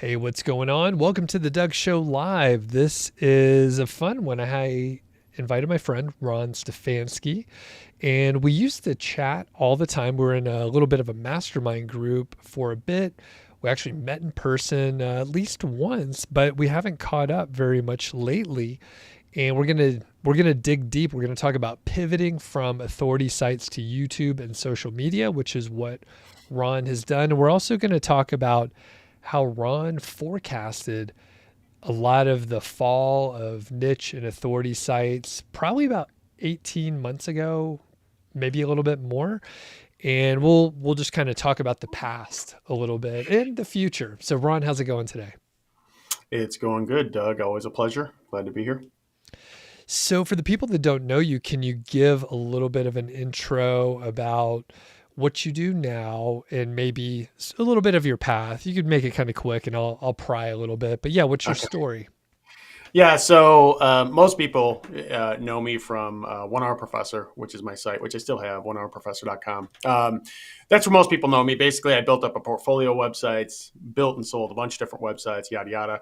Hey, what's going on? Welcome to the Doug.Show Live. This is a fun one. I invited my friend Ron Stefanski, and we used to chat all the time. We're in a little bit of a mastermind group for a bit. We actually met in person at least once, but we haven't caught up very much lately. And we're gonna dig deep. We're gonna talk about pivoting from authority sites to YouTube and social media, which is what Ron has done. And we're also going to talk about how Ron forecasted a lot of the fall of niche and authority sites probably about 18 months ago, maybe a little bit more. And we'll just kind of talk about the past a little bit and the future. So Ron, how's it going today? It's going good, Doug. Always a pleasure. Glad to be here. So for the people that don't know you, can you give a little bit of an intro about what you do now and maybe a little bit of your path? You could make it kind of quick and I'll pry a little bit. But yeah, what's your Okay. story? Yeah, so most people know me from 1 Hour Professor, which is my site, which I still have, onehourprofessor.com. That's where most people know me. Basically, I built up a portfolio of websites, built and sold a bunch of different websites, yada, yada.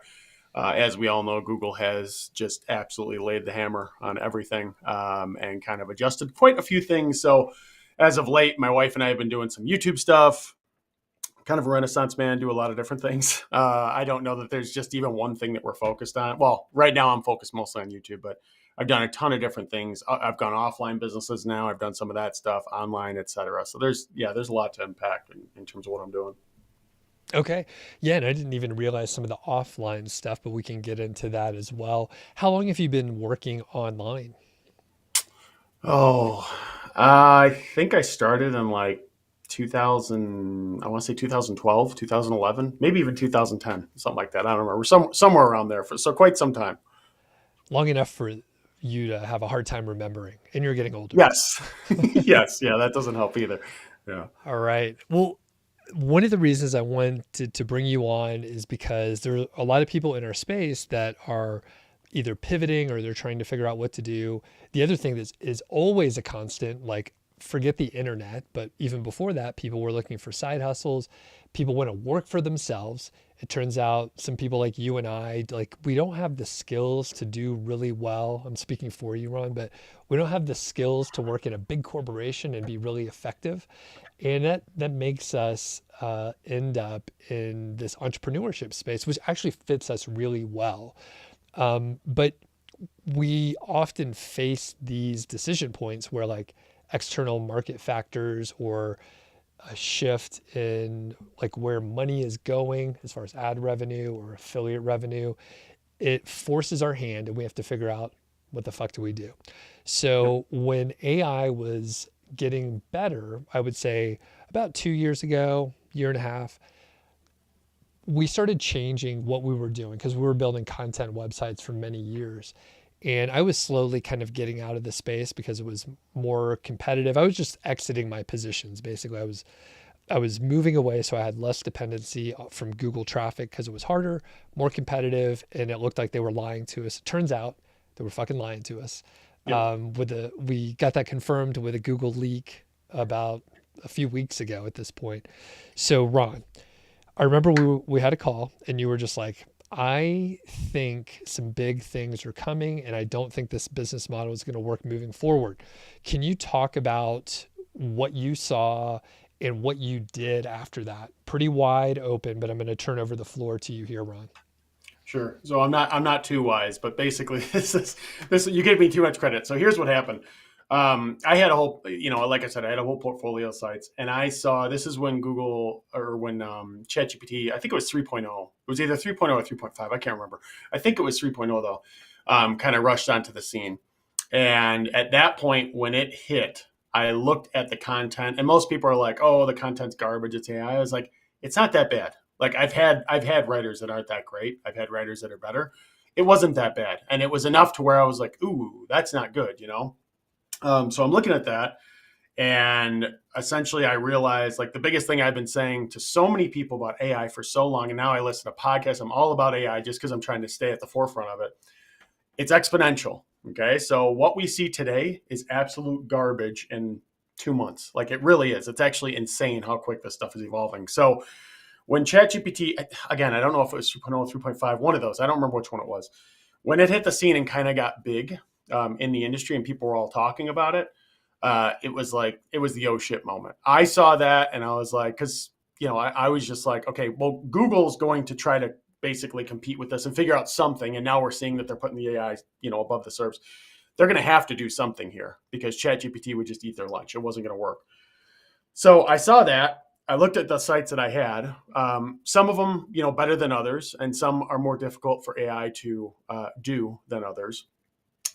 As we all know, Google has just absolutely laid the hammer on everything and kind of adjusted quite a few things. So as of late, my wife and I have been doing some YouTube stuff, kind of a renaissance man, do a lot of different things. I don't know that there's just even one thing that we're focused on. Well, right now I'm focused mostly on YouTube, but I've done a ton of different things. I've gone offline businesses now. I've done some of that stuff online, et cetera. So there's a lot to unpack in terms of what I'm doing. Okay. Yeah, and I didn't even realize some of the offline stuff, but we can get into that as well. How long have you been working online? Oh, I think I started in like 2000, I want to say 2012, 2011, maybe even 2010, something like that. I don't remember. Somewhere around there for so quite some time. Long enough for you to have a hard time remembering, and you're getting older. Yes. Yes. Yeah, that doesn't help either. Yeah. All right. Well, one of the reasons I wanted to bring you on is because there are a lot of people in our space that are either pivoting or they're trying to figure out what to do. The other thing that is always a constant, like forget the internet, but even before that, people were looking for side hustles. People want to work for themselves. It turns out some people like you and I, like we don't have the skills to do really well. I'm speaking for you, Ron, but we don't have the skills to work in a big corporation and be really effective. And that makes us end up in this entrepreneurship space, which actually fits us really well. But we often face these decision points where like external market factors or a shift in like where money is going as far as ad revenue or affiliate revenue, it forces our hand and we have to figure out what the fuck do we do. Yep. So when AI was getting better, I would say about 2 years ago, year and a half, we started changing what we were doing because we were building content websites for many years. And I was slowly kind of getting out of the space because it was more competitive. I was just exiting my positions. Basically, I was moving away so I had less dependency from Google traffic because it was harder, more competitive, and it looked like they were lying to us. It turns out they were fucking lying to us. Yep. We got that confirmed with a Google leak about a few weeks ago at this point. So Ron, I remember we had a call and you were just like, I think some big things are coming and I don't think this business model is going to work moving forward. Can you talk about what you saw and what you did after that? Pretty wide open, but I'm going to turn over the floor to you here, Ron. Sure. So I'm not too wise, but basically this you gave me too much credit. So here's what happened. I had a whole, like I said, I had a whole portfolio of sites, and I saw this is when Google or when ChatGPT, I think it was 3.0. It was either 3.0 or 3.5. I can't remember. I think it was 3.0 though. Kind of rushed onto the scene, and at that point when it hit, I looked at the content, and most people are like, "Oh, the content's garbage. It's AI." I was like, "It's not that bad." Like I've had writers that aren't that great. I've had writers that are better. It wasn't that bad, and it was enough to where I was like, "Ooh, that's not good." So I'm looking at that, and essentially I realized like the biggest thing I've been saying to so many people about AI for so long, and now I listen to podcasts. I'm all about AI just because I'm trying to stay at the forefront of it. It's exponential. Okay. So what we see today is absolute garbage in 2 months. Like it really is. It's actually insane how quick this stuff is evolving. So when ChatGPT, again, I don't know if it was 3.0, 3.5, one of those. I don't remember which one it was. When it hit the scene and kind of got big in the industry and people were all talking about it, it was the oh shit moment. I saw that and I was like, because I was just like, okay, well, Google's going to try to basically compete with this and figure out something. And now we're seeing that they're putting the AI, above the SERPs. They're going to have to do something here because ChatGPT would just eat their lunch. It wasn't going to work. So I saw that. I looked at the sites that I had. Some of them, better than others, and some are more difficult for AI to do than others.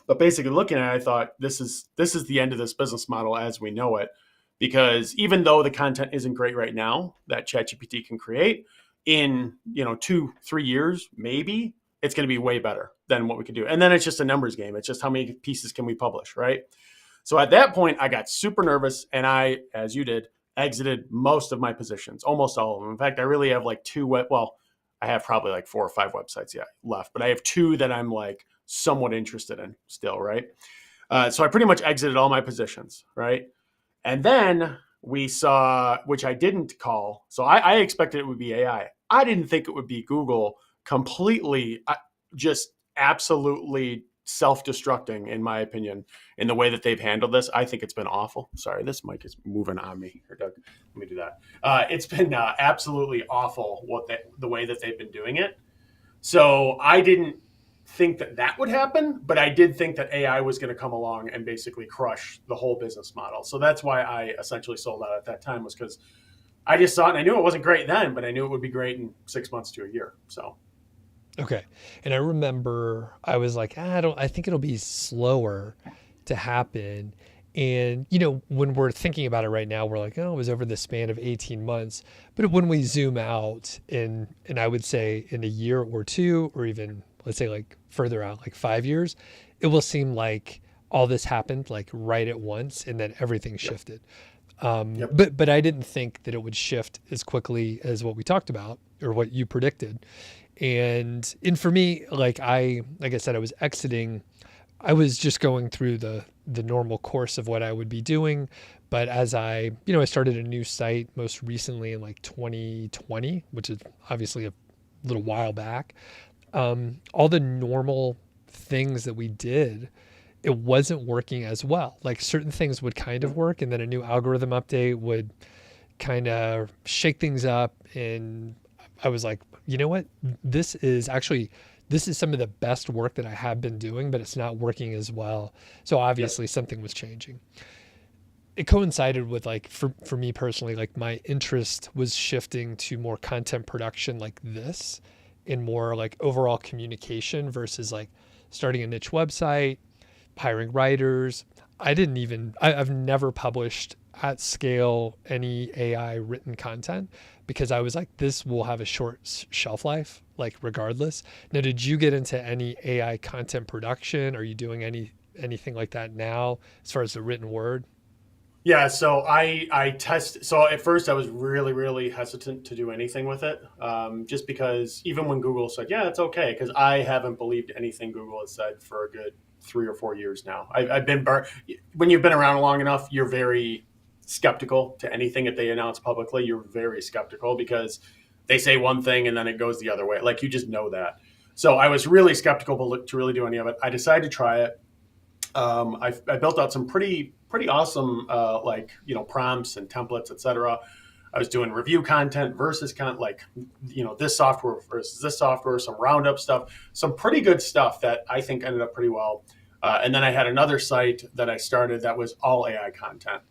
But basically, looking at it, I thought this is the end of this business model as we know it, because even though the content isn't great right now that ChatGPT can create, in 2-3 years, maybe it's going to be way better than what we could do. And then it's just a numbers game. It's just how many pieces can we publish, right? So at that point, I got super nervous, and I, as you did, exited most of my positions, almost all of them. In fact, I really have like I have probably like 4 or 5 websites left, but I have 2 that I'm like somewhat interested in still, right? So I pretty much exited all my positions, right? And then we saw, which I didn't call. So I expected it would be AI. I didn't think it would be Google completely, just absolutely self-destructing, in my opinion, in the way that they've handled this. I think it's been awful. Sorry, this mic is moving on me here, Doug. Let me do that. It's been absolutely awful the way that they've been doing it. So I didn't think that would happen, but I did think that AI was going to come along and basically crush the whole business model. So that's why I essentially sold out at that time, was because I just saw it and I knew it wasn't great then, but I knew it would be great in 6 months to a year. So. Okay. And I remember I was like, I think it'll be slower to happen. And, when we're thinking about it right now, we're like, oh, it was over the span of 18 months. But when we zoom out and I would say in a year or 2, or even let's say like further out, like 5 years, it will seem like all this happened like right at once and then everything shifted. Yep. But I didn't think that it would shift as quickly as what we talked about or what you predicted. And for me, like I said, I was exiting. I was just going through the normal course of what I would be doing. But as I started a new site most recently in like 2020, which is obviously a little while back, all the normal things that we did, it wasn't working as well. Like certain things would kind of work, and then a new algorithm update would kind of shake things up. And I was like, you know what? This is some of the best work that I have been doing, but it's not working as well. So obviously something was changing. It coincided with like, for me personally, like my interest was shifting to more content production like this, and more like overall communication versus like starting a niche website, hiring writers. I've never published at scale any AI written content because I was like, this will have a short shelf life, like regardless. Now, did you get into any AI content production? Are you doing anything like that now as far as the written word? Yeah, so I test. So at first, I was really, really hesitant to do anything with it, just because even when Google said, "Yeah, it's okay," because I haven't believed anything Google has said for a good 3 or 4 years now. I've been burnt. When you've been around long enough, you're very skeptical to anything that they announce publicly. You're very skeptical because they say one thing and then it goes the other way. Like you just know that. So I was really skeptical to really do any of it. I decided to try it. I built out some pretty awesome prompts and templates, etc. I was doing review content versus this software versus this software, some roundup stuff, some pretty good stuff that I think ended up pretty well. And then I had another site that I started that was all AI content.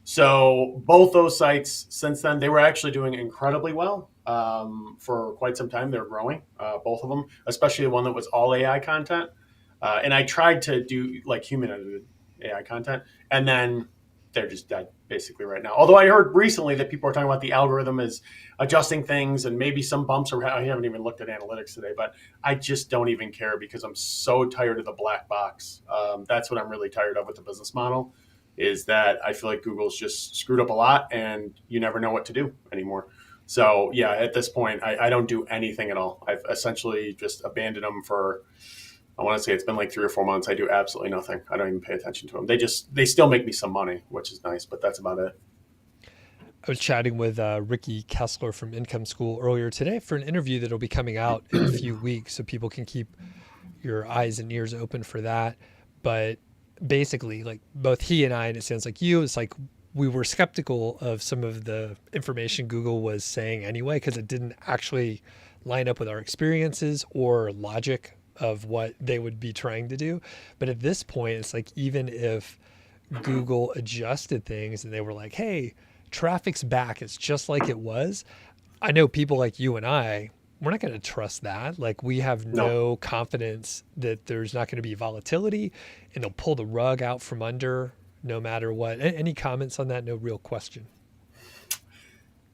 So both those sites since then, they were actually doing incredibly well for quite some time. They're growing, both of them, especially the one that was all AI content. And I tried to do like human edited AI content, and then they're just dead basically right now. Although I heard recently that people are talking about the algorithm is adjusting things and maybe some bumps. I haven't even looked at analytics today, but I just don't even care because I'm so tired of the black box. That's what I'm really tired of with the business model, is that I feel like Google's just screwed up a lot and you never know what to do anymore. So yeah, at this point, I don't do anything at all. I've essentially just abandoned them for, I want to say it's been like 3 or 4 months. I do absolutely nothing. I don't even pay attention to them. They still make me some money, which is nice, but that's about it. I was chatting with Ricky Kessler from Income School earlier today for an interview that'll be coming out in a few weeks, so people can keep your eyes and ears open for that. But basically, like both he and I, and it sounds like you, it's like we were skeptical of some of the information Google was saying anyway, because it didn't actually line up with our experiences or logic of what they would be trying to do. But at this point, it's like even if Google adjusted things and they were like, hey, traffic's back, it's just like it was. I know people like you and I, we're not going to trust that. Like we have No. no confidence that there's not going to be volatility and they'll pull the rug out from under no matter what. Any comments on that? No real question.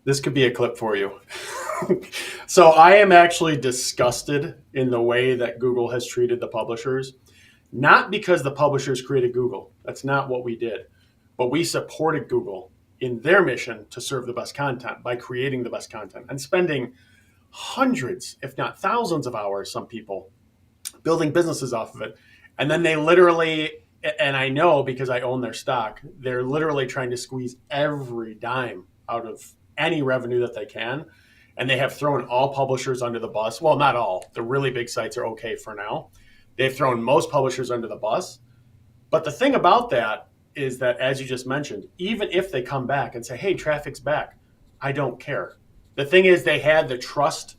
This could be a clip for you. So I am actually disgusted in the way that Google has treated the publishers, not because the publishers created Google. That's not what we did. But we supported Google in their mission to serve the best content by creating the best content and spending hundreds, if not thousands of hours, some people, building businesses off of it. And then they literally, and I know because I own their stock, they're literally trying to squeeze every dime out of any revenue that they can. And they have thrown all publishers under the bus. Well, not all. The really big sites are okay for now. They've thrown most publishers under the bus. But the thing about that is that, as you just mentioned, even if they come back and say, hey, traffic's back, I don't care. The thing is, they had the trust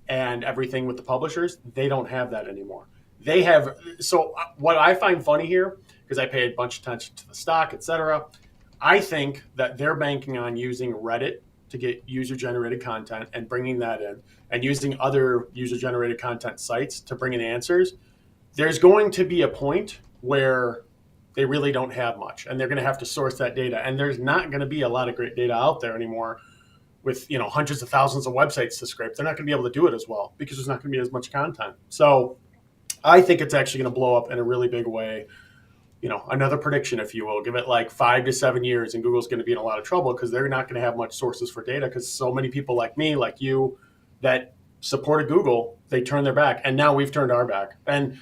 and everything with the publishers. They don't have that anymore. They have. So what I find funny here, because I pay a bunch of attention to the stock, et cetera, I think that they're banking on using Reddit to get user-generated content and bringing that in, and using other user-generated content sites to bring in answers. There's going to be a point where they really don't have much, and they're going to have to source that data. And there's not going to be a lot of great data out there anymore with hundreds of thousands of websites to scrape. They're not going to be able to do it as well because there's not going to be as much content. So I think it's actually going to blow up in a really big way. Another prediction, if you will, give it like 5 to 7 years, and Google's going to be in a lot of trouble because they're not going to have much sources for data, because so many people like me, like you, that supported Google, they turned their back, and now we've turned our back. And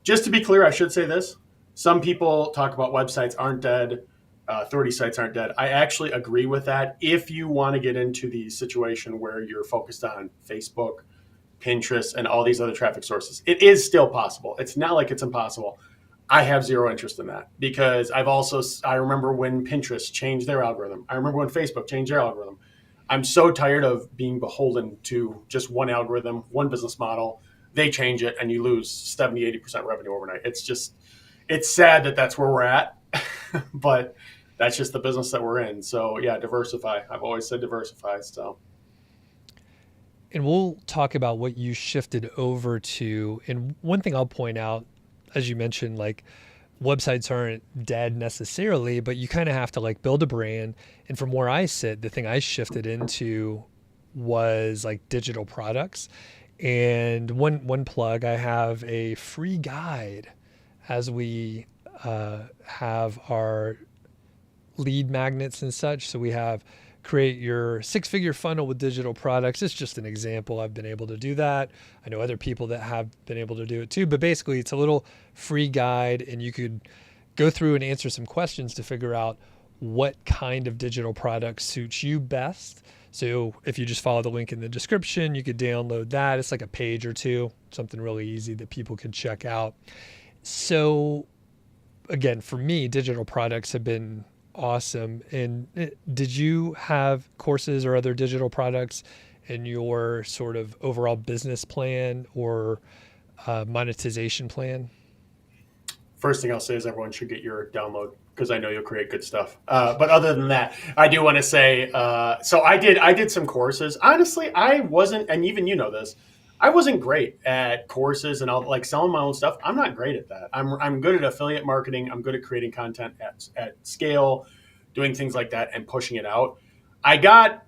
just to be clear, I should say this. Some people talk about websites aren't dead, authority sites aren't dead. I actually agree with that if you want to get into the situation where you're focused on Facebook, Pinterest, and all these other traffic sources. It is still possible. It's not like it's impossible. I have zero interest in that, because I remember when Pinterest changed their algorithm. I remember when Facebook changed their algorithm. I'm so tired of being beholden to just one algorithm, one business model. They change it and you lose 70, 80% revenue overnight. It's sad that that's where we're at, but that's just the business that we're in. So yeah, diversify. I've always said diversify. So. And we'll talk about what you shifted over to. And one thing I'll point out, as you mentioned, like websites aren't dead necessarily, but you kind of have to like build a brand. And from where I sit, the thing I shifted into was like digital products. And one plug, I have a free guide as we have our lead magnets and such. So we have create your 6-figure funnel with digital products. It's just an example. I've been able to do that. I know other people that have been able to do it too, but basically it's a little free guide, and you could go through and answer some questions to figure out what kind of digital product suits you best. So if you just follow the link in the description, you could download that. It's like a page or two, something really easy that people could check out. So again, for me, digital products have been awesome. And did you have courses or other digital products in your sort of overall business plan or monetization plan? First thing I'll say is everyone should get your download, because I know you'll create good stuff. But other than that, I do want to say, so I did some courses. Honestly, I wasn't, and even you know this, I wasn't great at courses and all, like selling my own stuff. I'm not great at that. I'm good at affiliate marketing. I'm good at creating content at scale, doing things like that and pushing it out. I got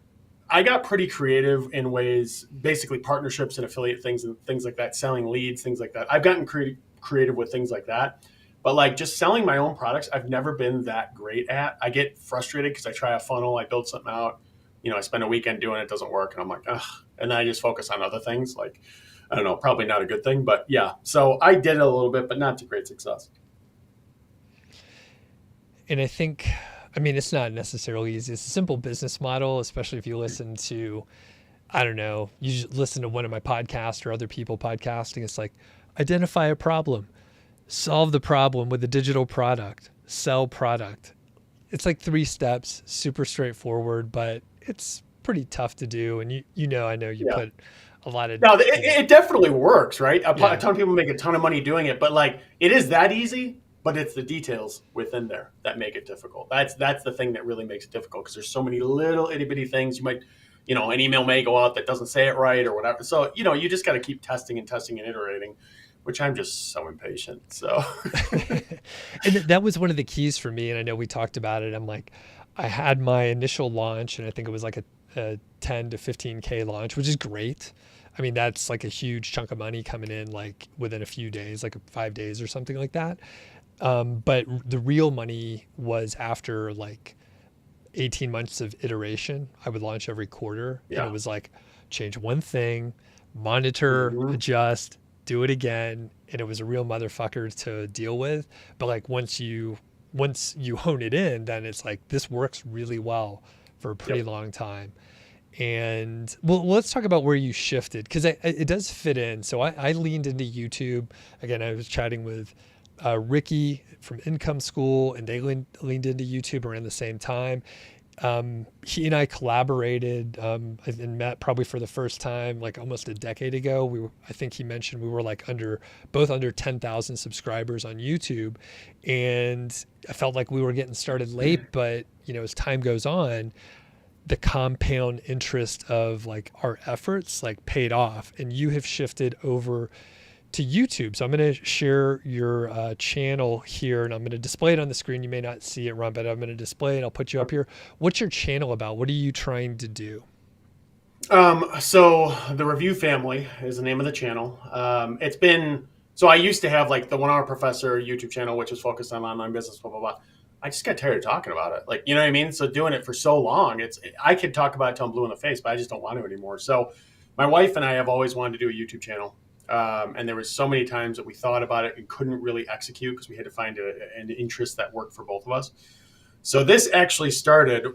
pretty creative in ways, basically partnerships and affiliate things and things like that, selling leads, things like that. I've gotten creative with things like that. But like just selling my own products, I've never been that great at. I get frustrated because I try a funnel, I build something out, I spend a weekend doing it, doesn't work. And I'm like, ugh. And then I just focus on other things. Like, I don't know, probably not a good thing, but yeah. So I did it a little bit, but not to great success. And I think I mean, it's not necessarily easy. It's a simple business model, especially if you listen to, I don't know, you just listen to one of my podcasts or other people podcasting. It's like, identify a problem, solve the problem with a digital product, sell product. It's like 3 steps, super straightforward, but it's pretty tough to do. And I know you Yeah. put a lot of, No, it definitely works, right? A yeah. ton of people make a ton of money doing it, but like it is that easy, but it's the details within there that make it difficult. That's the thing that really makes it difficult because there's so many little itty bitty things. You might, an email may go out that doesn't say it right or whatever. So, you just got to keep testing and iterating, which I'm just so impatient. So, And that was one of the keys for me. And I know we talked about it. I'm like, I had my initial launch, and I think it was like a 10 to 15K launch, which is great. I mean, that's like a huge chunk of money coming in like within a few days, like 5 days or something like that. But the real money was after like 18 months of iteration. I would launch every quarter, and yeah. it was like change one thing, monitor, adjust, do it again. And it was a real motherfucker to deal with. But like once you hone it in, then it's like, this works really well for a pretty Yep. long time. And well, let's talk about where you shifted, because it does fit in. So I leaned into YouTube. Again, I was chatting with Ricky from Income School, and they leaned into YouTube around the same time. He and I collaborated and met probably for the first time like almost a decade ago. I think he mentioned we were like both under 10,000 subscribers on YouTube, and I felt like we were getting started late, but as time goes on, the compound interest of like our efforts like paid off, and you have shifted over to YouTube. So I'm going to share your channel here, and I'm going to display it on the screen. You may not see it, Ron, but I'm going to display it. I'll put you up here. What's your channel about? What are you trying to do? So the Review Family is the name of the channel. So I used to have like the 1 Hour Professor YouTube channel, which is focused on online business, blah, blah, blah. I just got tired of talking about it. Like, you know what I mean? So doing it for so long, I could talk about it till I'm blue in the face, but I just don't want to anymore. So my wife and I have always wanted to do a YouTube channel. And there was so many times that we thought about it and couldn't really execute because we had to find an interest that worked for both of us. So this actually started,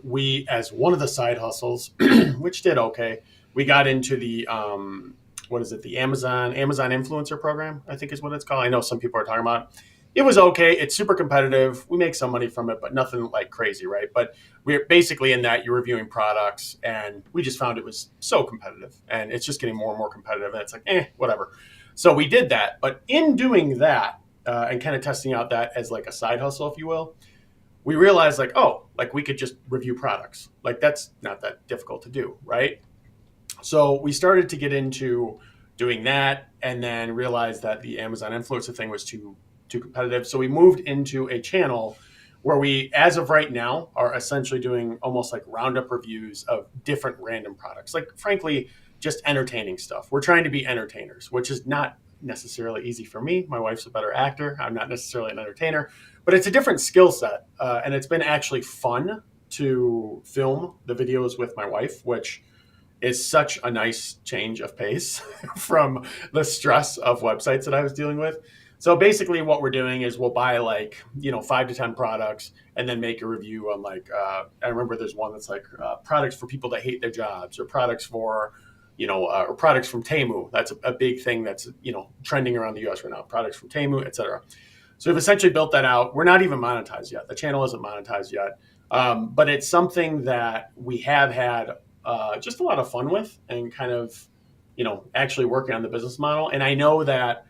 as one of the side hustles, which did okay. We got into the, the Amazon influencer program, I think is what it's called. I know some people are talking about it. It was okay. It's super competitive. We make some money from it, but nothing like crazy, right? But we're basically in that you're reviewing products, and we just found it was so competitive, and it's just getting more and more competitive, and it's like, whatever. So we did that. But in doing that and kind of testing out that as like a side hustle, if you will, we realized like we could just review products. Like that's not that difficult to do, right? So we started to get into doing that, and then realized that the Amazon influencer thing was too competitive. So we moved into a channel where we, as of right now, are essentially doing almost like roundup reviews of different random products. Like, frankly, just entertaining stuff. We're trying to be entertainers, which is not necessarily easy for me. My wife's a better actor. I'm not necessarily an entertainer, but it's a different skill set. And it's been actually fun to film the videos with my wife, which is such a nice change of pace from the stress of websites that I was dealing with. So basically what we're doing is we'll buy 5 to 10 products and then make a review on I remember there's one that's like products for people that hate their jobs, or products for, or products from Temu. That's a big thing that's, trending around the US right now, products from Temu, et cetera. So we've essentially built that out. We're not even monetized yet. The channel isn't monetized yet. But it's something that we have had just a lot of fun with, and kind of, actually working on the business model. And I know that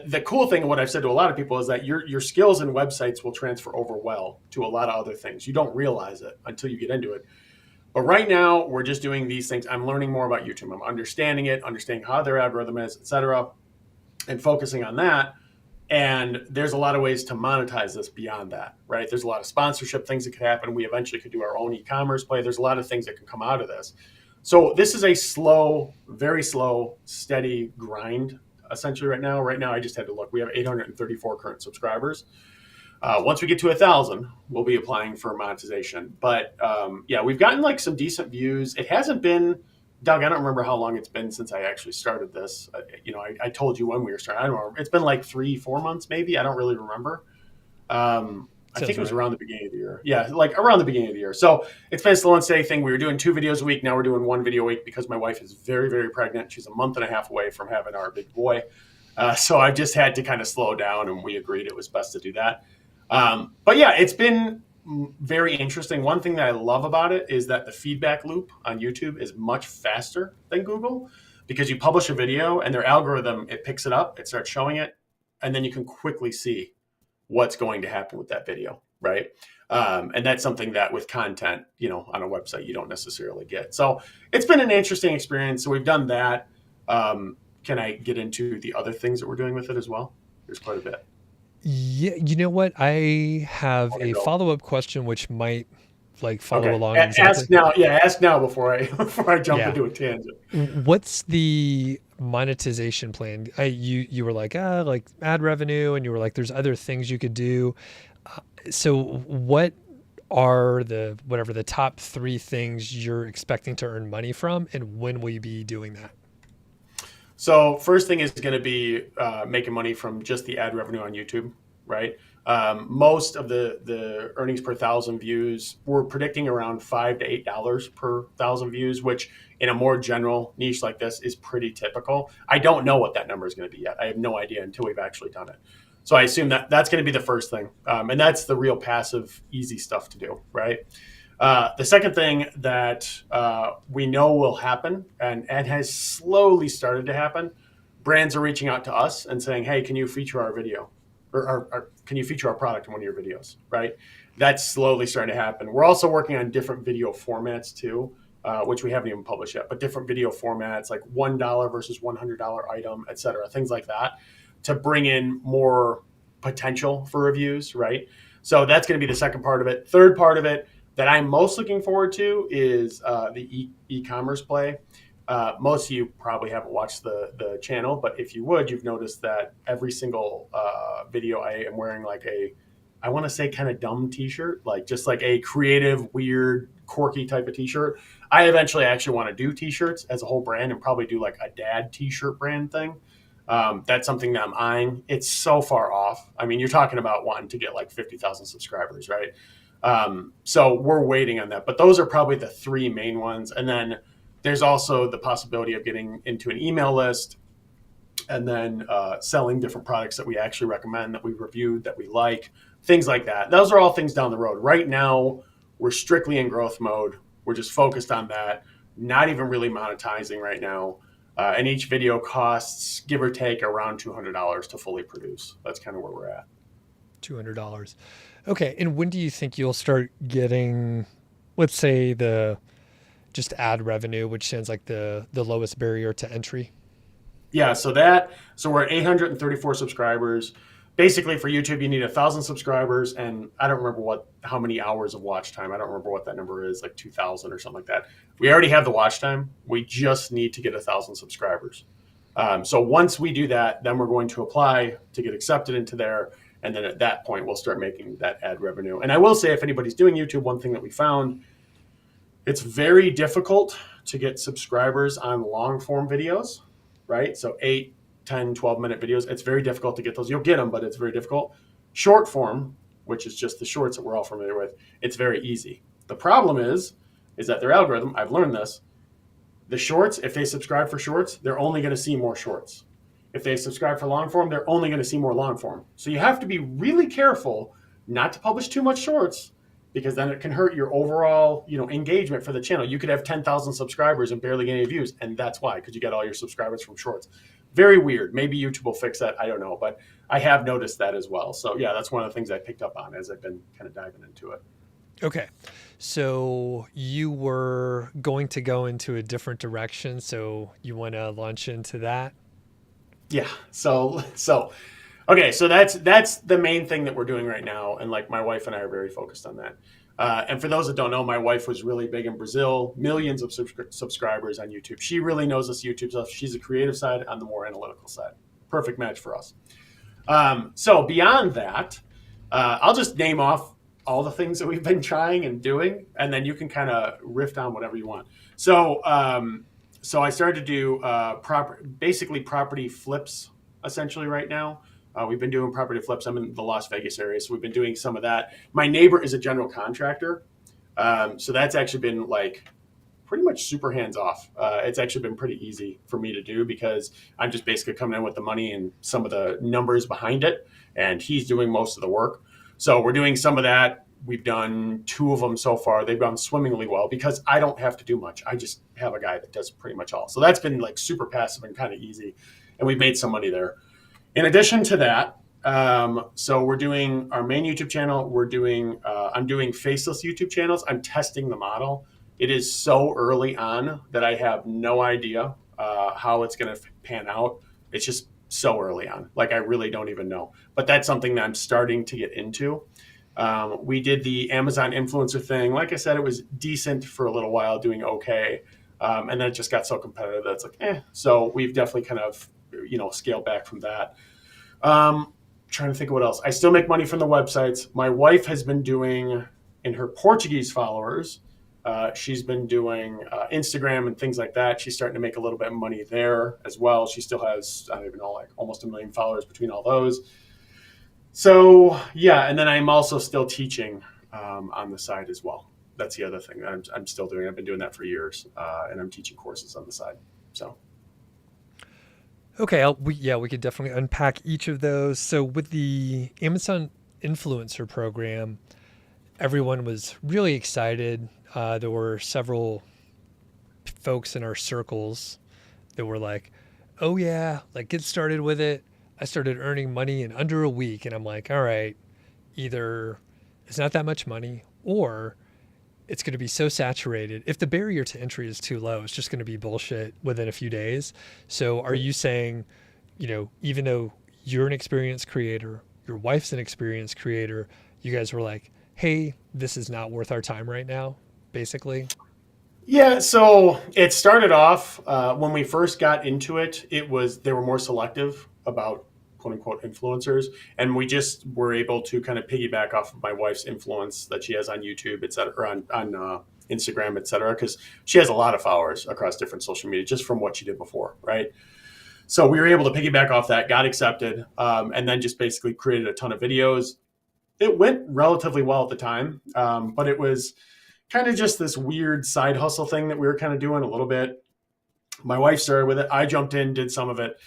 the cool thing, and what I've said to a lot of people, is that your skills and websites will transfer over well to a lot of other things. You don't realize it until you get into it. But right now, we're just doing these things. I'm learning more about YouTube. I'm understanding it, understanding how their algorithm is, et cetera, and focusing on that. And there's a lot of ways to monetize this beyond that, right? There's a lot of sponsorship things that could happen. We eventually could do our own e-commerce play. There's a lot of things that can come out of this. So this is a slow, very slow, steady grind, essentially right now. Right now, I just had to look. We have 834 current subscribers. Once we get to 1,000, we'll be applying for monetization. But we've gotten some decent views. It hasn't been, Doug, I don't remember how long it's been since I actually started this. I told you when we were starting. I don't remember. It's been 3-4 months, maybe. I don't really remember. I think Sounds it was right. around the beginning of the year. Yeah, like around the beginning of the year. So it's been a slow and steady thing. We were doing 2 videos a week. Now we're doing 1 video a week because my wife is very, very pregnant. She's a month and a half away from having our big boy. So I've just had to kind of slow down, and we agreed it was best to do that. But yeah, it's been very interesting. One thing that I love about it is that the feedback loop on YouTube is much faster than Google, because you publish a video and their algorithm, it picks it up, it starts showing it, and then you can quickly see what's going to happen with that video, right? And that's something that with content, on a website, you don't necessarily get. So it's been an interesting experience. So we've done that. Can I get into the other things that we're doing with it as well? There's quite a bit. Yeah, you know what? I have Want to a go? follow-up question which might like follow Okay. along exactly. Ask now. Yeah, ask now before I before I jump Yeah. into a tangent. What's the monetization plan? You were like ad revenue, and you were like there's other things you could do. So what are the top 3 things you're expecting to earn money from, and when will you be doing that? So first thing is going to be making money from just the ad revenue on YouTube, right? Most of the earnings per thousand views, we're predicting around $5 to $8 per thousand views, which in a more general niche like this is pretty typical. I don't know what that number is going to be yet. I have no idea until we've actually done it. So I assume that that's going to be the first thing, and that's the real passive, easy stuff to do, right? The second thing that we know will happen, and has slowly started to happen, brands are reaching out to us and saying, "Hey, can you feature our video, or can you feature our product in one of your videos?" Right? That's slowly starting to happen. We're also working on different video formats too, which we haven't even published yet, but different video formats like $1 versus $100 item, et cetera, things like that, to bring in more potential for reviews. Right? So that's going to be the second part of it. Third part of it that I'm most looking forward to is the e-commerce play. Most of you probably haven't watched the channel, but if you would, you've noticed that every single video I am wearing like I want to say kind of dumb t-shirt, like just like a creative, weird, quirky type of t-shirt. I eventually actually want to do t-shirts as a whole brand and probably do like a dad t-shirt brand thing. That's something that I'm eyeing. It's so far off. I mean, you're talking about wanting to get like 50,000 subscribers, right? So we're waiting on that, but those are probably the 3 main ones. And then there's also the possibility of getting into an email list, and then selling different products that we actually recommend, that we reviewed, that we like, things like that. Those are all things down the road. Right now, we're strictly in growth mode. We're just focused on that, not even really monetizing right now. And each video costs, give or take, around $200 to fully produce. That's kind of where we're at. $200. Okay. And when do you think you'll start getting, let's say, the just ad revenue, which sounds like the lowest barrier to entry? Yeah, so we're at 834 subscribers. Basically, for YouTube, you need 1,000 subscribers, and I don't remember how many hours of watch time. I don't remember what that number is, like 2,000 or something like that. We already have the watch time. We just need to get 1,000 subscribers. So once we do that, then we're going to apply to get accepted into there, and then at that point, we'll start making that ad revenue. And I will say, if anybody's doing YouTube, one thing that we found, it's very difficult to get subscribers on long form videos, right? So 8, 10, 12-minute videos, it's very difficult to get those. You'll get them, but it's very difficult. Short form, which is just the shorts that we're all familiar with, it's very easy. The problem is that their algorithm, I've learned this, the shorts, if they subscribe for shorts, they're only going to see more shorts. If they subscribe for long form, they're only going to see more long form. So you have to be really careful not to publish too much shorts, because then it can hurt your overall, engagement for the channel. You could have 10,000 subscribers and barely get any views, and that's why, because you get all your subscribers from shorts. Very weird. Maybe YouTube will fix that. I don't know, but I have noticed that as well. So yeah, that's one of the things I picked up on as I've been kind of diving into it. Okay. So you were going to go into a different direction, so you want to launch into that? Yeah. So okay, so that's the main thing that we're doing right now, and like my wife and I are very focused on that. And for those that don't know, my wife was really big in Brazil, millions of subscribers on YouTube. She really knows this YouTube stuff. She's the creative side, I'm the more analytical side. Perfect match for us. So beyond that, I'll just name off all the things that we've been trying and doing, and then you can kind of riff on whatever you want. So I started to do basically property flips essentially right now. We've been doing property flips. I'm in the Las Vegas area, so we've been doing some of that. My neighbor is a general contractor, so that's actually been like pretty much super hands off. It's actually been pretty easy for me to do because I'm just basically coming in with the money and some of the numbers behind it, and he's doing most of the work. So we're doing some of that. We've done 2 of them so far. They've gone swimmingly well because I don't have to do much. I just have a guy that does pretty much all. So that's been like super passive and kind of easy, and we've made some money there. In addition to that, so we're doing our main YouTube channel. I'm doing Faceless YouTube channels. I'm testing the model. It is so early on that I have no idea how it's going to pan out. It's just so early on. Like I really don't even know. But that's something that I'm starting to get into. We did the Amazon influencer thing. Like I said, it was decent for a little while, doing okay. And then it just got so competitive that it's like, eh. So we've definitely kind of, scaled back from that. Trying to think of what else. I still make money from the websites. My wife has been doing, in her Portuguese followers, she's been doing Instagram and things like that. She's starting to make a little bit of money there as well. She still has, I don't even know, like almost 1 million followers between all those. So yeah, and then I'm also still teaching on the side as well. That's the other thing that I'm still doing. I've been doing that for years, and I'm teaching courses on the side. So. Okay, we could definitely unpack each of those. So with the Amazon influencer program, everyone was really excited. There were several folks in our circles that were like, oh yeah, like get started with it. I started earning money in under a week. And I'm like, all right, either it's not that much money or it's going to be so saturated. If the barrier to entry is too low, it's just going to be bullshit within a few days. So are you saying, even though you're an experienced creator, your wife's an experienced creator, you guys were like, hey, this is not worth our time right now, basically? Yeah, so it started off when we first got into it. They were more selective about quote unquote influencers, and we just were able to kind of piggyback off of my wife's influence that she has on YouTube, et cetera, or on Instagram, et cetera, because she has a lot of followers across different social media just from what she did before, right? So we were able to piggyback off that, got accepted, and then just basically created a ton of videos. It went relatively well at the time, but it was kind of just this weird side hustle thing that we were kind of doing a little bit. My wife started with it. I jumped in, did some of it.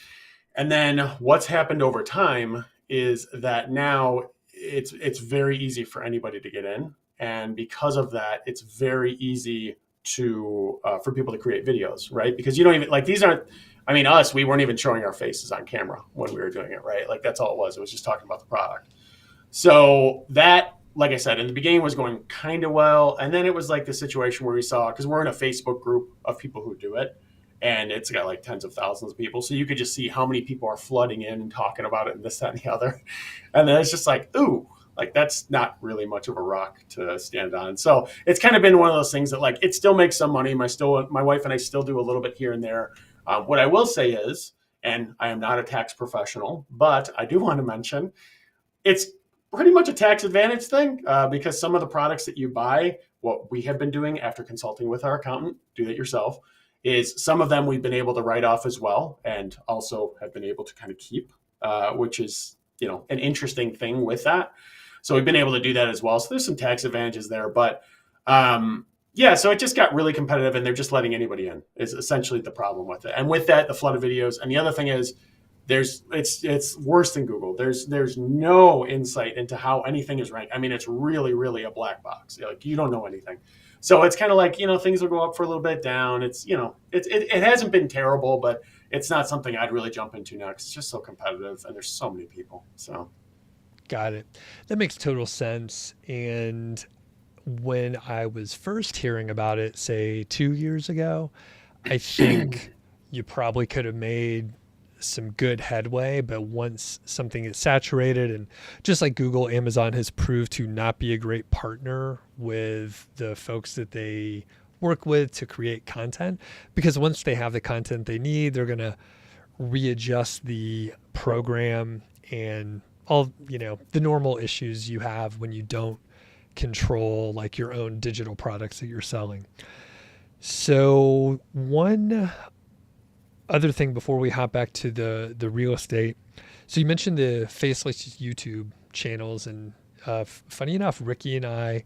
And then what's happened over time is that now it's very easy for anybody to get in. And because of that, it's very easy for people to create videos, right? Because you don't even, like, we weren't even showing our faces on camera when we were doing it, right? Like that's all it was. It was just talking about the product. So that, like I said, in the beginning was going kind of well. And then it was like the situation where we saw, because we're in a Facebook group of people who do it, and it's got like tens of thousands of people. So you could just see how many people are flooding in and talking about it and this, that, and the other. And then it's just like, ooh, like that's not really much of a rock to stand on. So it's kind of been one of those things that like, it still makes some money. My wife and I still do a little bit here and there. What I will say is, and I am not a tax professional, but I do want to mention, it's pretty much a tax advantage thing because some of the products that you buy, what we have been doing after consulting with our accountant, do that yourself, is some of them we've been able to write off as well and also have been able to kind of keep, which is, an interesting thing with that. So we've been able to do that as well. So there's some tax advantages there, but yeah, so it just got really competitive and they're just letting anybody in is essentially the problem with it. And with that, the flood of videos. And the other thing is, it's worse than Google. There's no insight into how anything is ranked. I mean, it's really, really a black box. Like you don't know anything. So it's kind of like, things will go up for a little bit, down. It's, it hasn't been terrible, but it's not something I'd really jump into now because it's just so competitive and there's so many people. So. Got it. That makes total sense. And when I was first hearing about it, say 2 years ago, I think you probably could have made some good headway, but once something is saturated, and just like Google, Amazon has proved to not be a great partner with the folks that they work with to create content, because once they have the content they need, they're going to readjust the program and all, the normal issues you have when you don't control like your own digital products that you're selling. So one other thing before we hop back to the real estate. So you mentioned the Faceless YouTube channels, and funny enough, Ricky and I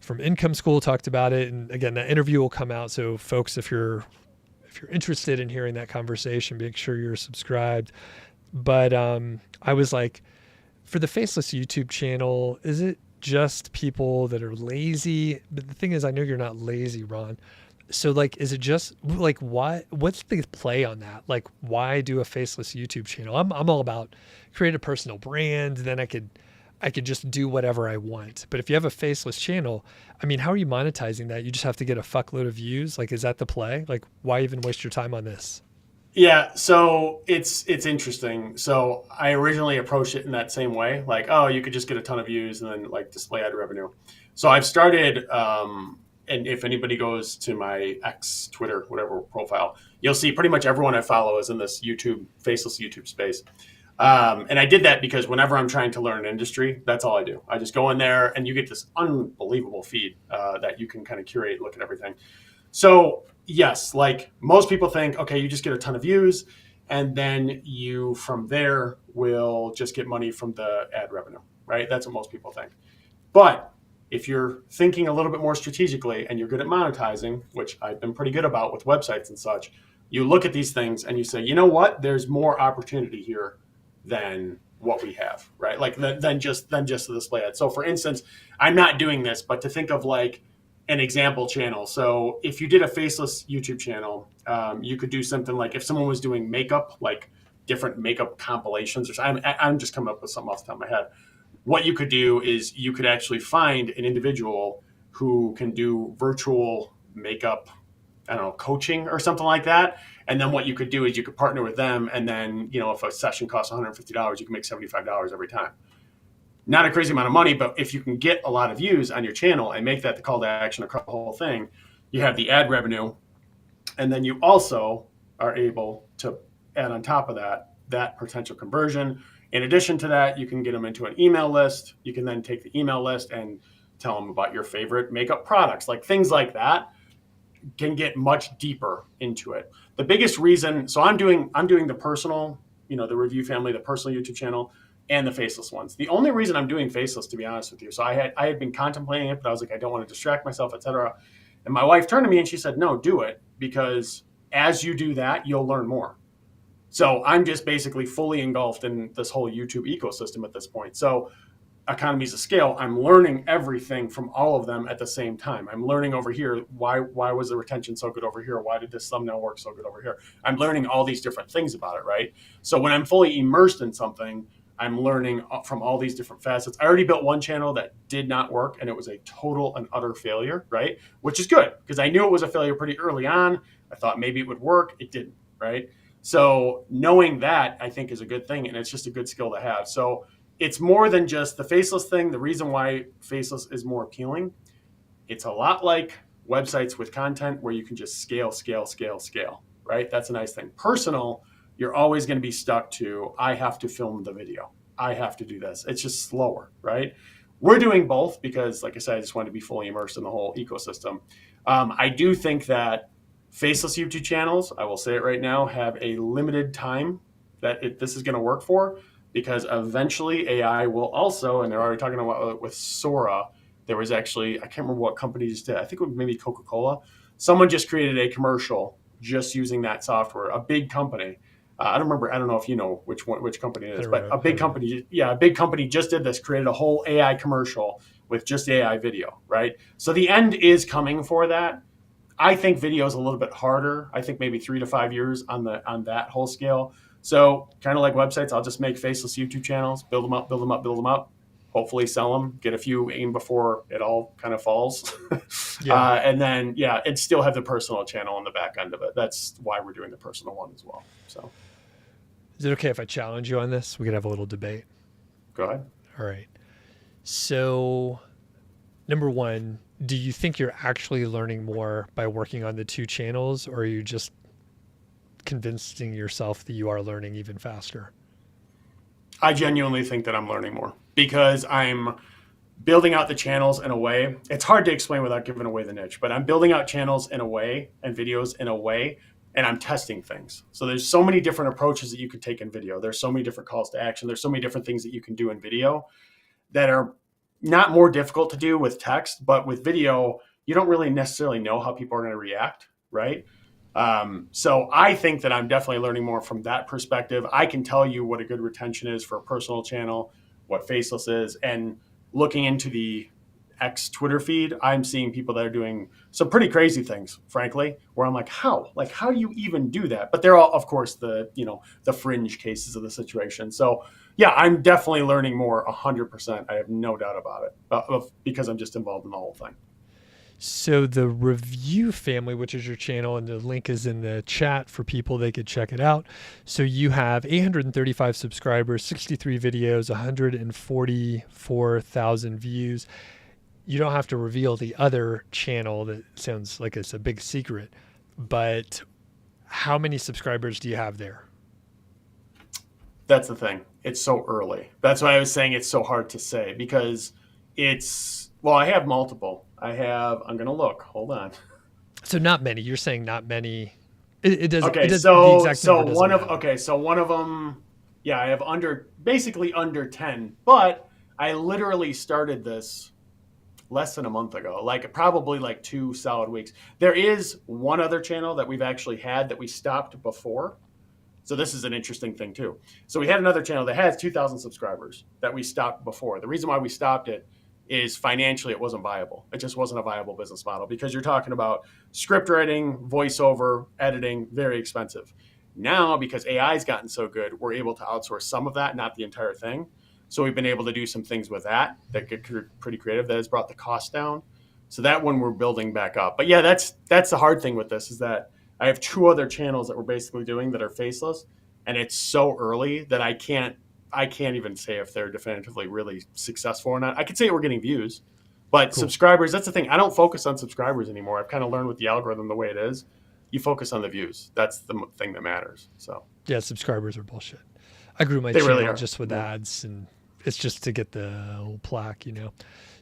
from Income School talked about it. And again, that interview will come out. So folks, if you're interested in hearing that conversation, make sure you're subscribed. But I was like, for the Faceless YouTube channel, is it just people that are lazy? But the thing is, I know you're not lazy, Ron. So like, is it just like, what's the play on that? Like, why do a Faceless YouTube channel? I'm all about create a personal brand. Then I could just do whatever I want. But if you have a Faceless channel, I mean, how are you monetizing that? You just have to get a fuckload of views. Like, is that the play? Like, why even waste your time on this? Yeah, so it's interesting. So I originally approached it in that same way, like, oh, you could just get a ton of views and then like display ad revenue. So I've started, and if anybody goes to my X, Twitter, whatever profile, you'll see pretty much everyone I follow is in this YouTube, Faceless YouTube space. And I did that because whenever I'm trying to learn an industry, that's all I do. I just go in there and you get this unbelievable feed that you can kind of curate, look at everything. So yes, like most people think, okay, you just get a ton of views and then you from there will just get money from the ad revenue, right? That's what most people think. But if you're thinking a little bit more strategically and you're good at monetizing, which I've been pretty good about with websites and such, you look at these things and you say, you know what, there's more opportunity here than what we have, right? Like than just the display ad. So for instance, I'm not doing this, but to think of like an example channel. So if you did a Faceless YouTube channel, you could do something like if someone was doing makeup, like different makeup compilations or something. I'm just coming up with something off the top of my head. What you could do is you could actually find an individual who can do virtual makeup, I don't know, coaching or something like that. And then what you could do is you could partner with them. And then, you know, if a session costs $150, you can make $75 every time. Not a crazy amount of money, but if you can get a lot of views on your channel and make that the call to action across the whole thing, you have the ad revenue. And then you also are able to add on top of that potential conversion. In addition to that, you can get them into an email list. You can then take the email list and tell them about your favorite makeup products, like things like that can get much deeper into it. The biggest reason, so I'm doing the personal, you know, the review family, the personal YouTube channel, and the Faceless ones. The only reason I'm doing Faceless, to be honest with you, so I had been contemplating it, but I was like, I don't want to distract myself, etc. And my wife turned to me and she said, no, do it, because as you do that, you'll learn more. So I'm just basically fully engulfed in this whole YouTube ecosystem at this point. So economies of scale, I'm learning everything from all of them at the same time. I'm learning over here, why was the retention so good over here? Why did this thumbnail work so good over here? I'm learning all these different things about it, right? So when I'm fully immersed in something, I'm learning from all these different facets. I already built one channel that did not work, and it was a total and utter failure, right? Which is good, because I knew it was a failure pretty early on. I thought maybe it would work. It didn't, right? So knowing that, I think, is a good thing, and it's just a good skill to have. So it's more than just the Faceless thing. The reason why Faceless is more appealing, it's a lot like websites with content where you can just scale, right? That's a nice thing. Personal, you're always going to be stuck to, I have to film the video. I have to do this. It's just slower, right? We're doing both because, like I said, I just want to be fully immersed in the whole ecosystem. I do think that Faceless YouTube channels, I will say it right now, have a limited time that this is going to work for, because eventually AI will also, and they're already talking about with Sora, there was actually, I can't remember what company just did. I think it was maybe Coca-Cola. Someone just created a commercial just using that software, a big company. I don't know if you know which company it is, but a big company just did this, created a whole AI commercial with just AI video, right? So the end is coming for that. I think video is a little bit harder. I think maybe 3 to 5 years on that whole scale. So kind of like websites, I'll just make Faceless YouTube channels, build them up, hopefully sell them, get a few in before it all kind of falls. Yeah. And then, and still have the personal channel on the back end of it. That's why we're doing the personal one as well. So, is it okay if I challenge you on this? We could have a little debate. Go ahead. All right. So, number one, do you think you're actually learning more by working on the two channels, or are you just convincing yourself that you are learning even faster? I genuinely think that I'm learning more because I'm building out the channels in a way. It's hard to explain without giving away the niche, but I'm building out channels in a way and videos in a way and I'm testing things. So there's so many different approaches that you can take in video. There's so many different calls to action. There's so many different things that you can do in video that are not more difficult to do with text, but with video, you don't really necessarily know how people are going to react, right? So I think that I'm definitely learning more from that perspective. I can tell you what a good retention is for a personal channel, what Faceless is, and looking into the X Twitter feed, I'm seeing people that are doing some pretty crazy things, frankly, where I'm like, how? Like, how do you even do that? But they're all, of course, the fringe cases of the situation. So yeah, I'm definitely learning more 100%. I have no doubt about it because I'm just involved in the whole thing. So the review family, which is your channel, and the link is in the chat for people, they could check it out. So you have 835 subscribers, 63 videos, 144,000 views. You don't have to reveal the other channel. That sounds like it's a big secret, but how many subscribers do you have there? That's the thing. It's so early. That's why I was saying it's so hard to say, because I have multiple. I'm going to look. Hold on. So not many. You're saying not many. It doesn't. Okay. It doesn't, the exact number doesn't matter. So one of them, yeah, I have basically under 10, but I literally started this less than a month ago, probably 2 solid weeks. There is one other channel that we've actually had that we stopped before. So this is an interesting thing too. So we had another channel that has 2,000 subscribers that we stopped before. The reason why we stopped it is financially it wasn't viable. It just wasn't a viable business model, because you're talking about script writing, voiceover, editing, very expensive. Now, because AI's gotten so good, we're able to outsource some of that, not the entire thing. So we've been able to do some things with that get pretty creative. That has brought the cost down. So that one we're building back up. But yeah, that's the hard thing with this, is that I have 2 other channels that we're basically doing that are faceless, and it's so early that I can't even say if they're definitively really successful or not. I could say we're getting views, but cool. Subscribers, that's the thing. I don't focus on subscribers anymore. I've kind of learned with the algorithm the way it is. You focus on the views. That's the thing that matters. So yeah, subscribers are bullshit. I grew my channel really just with ads, and it's just to get the old plaque,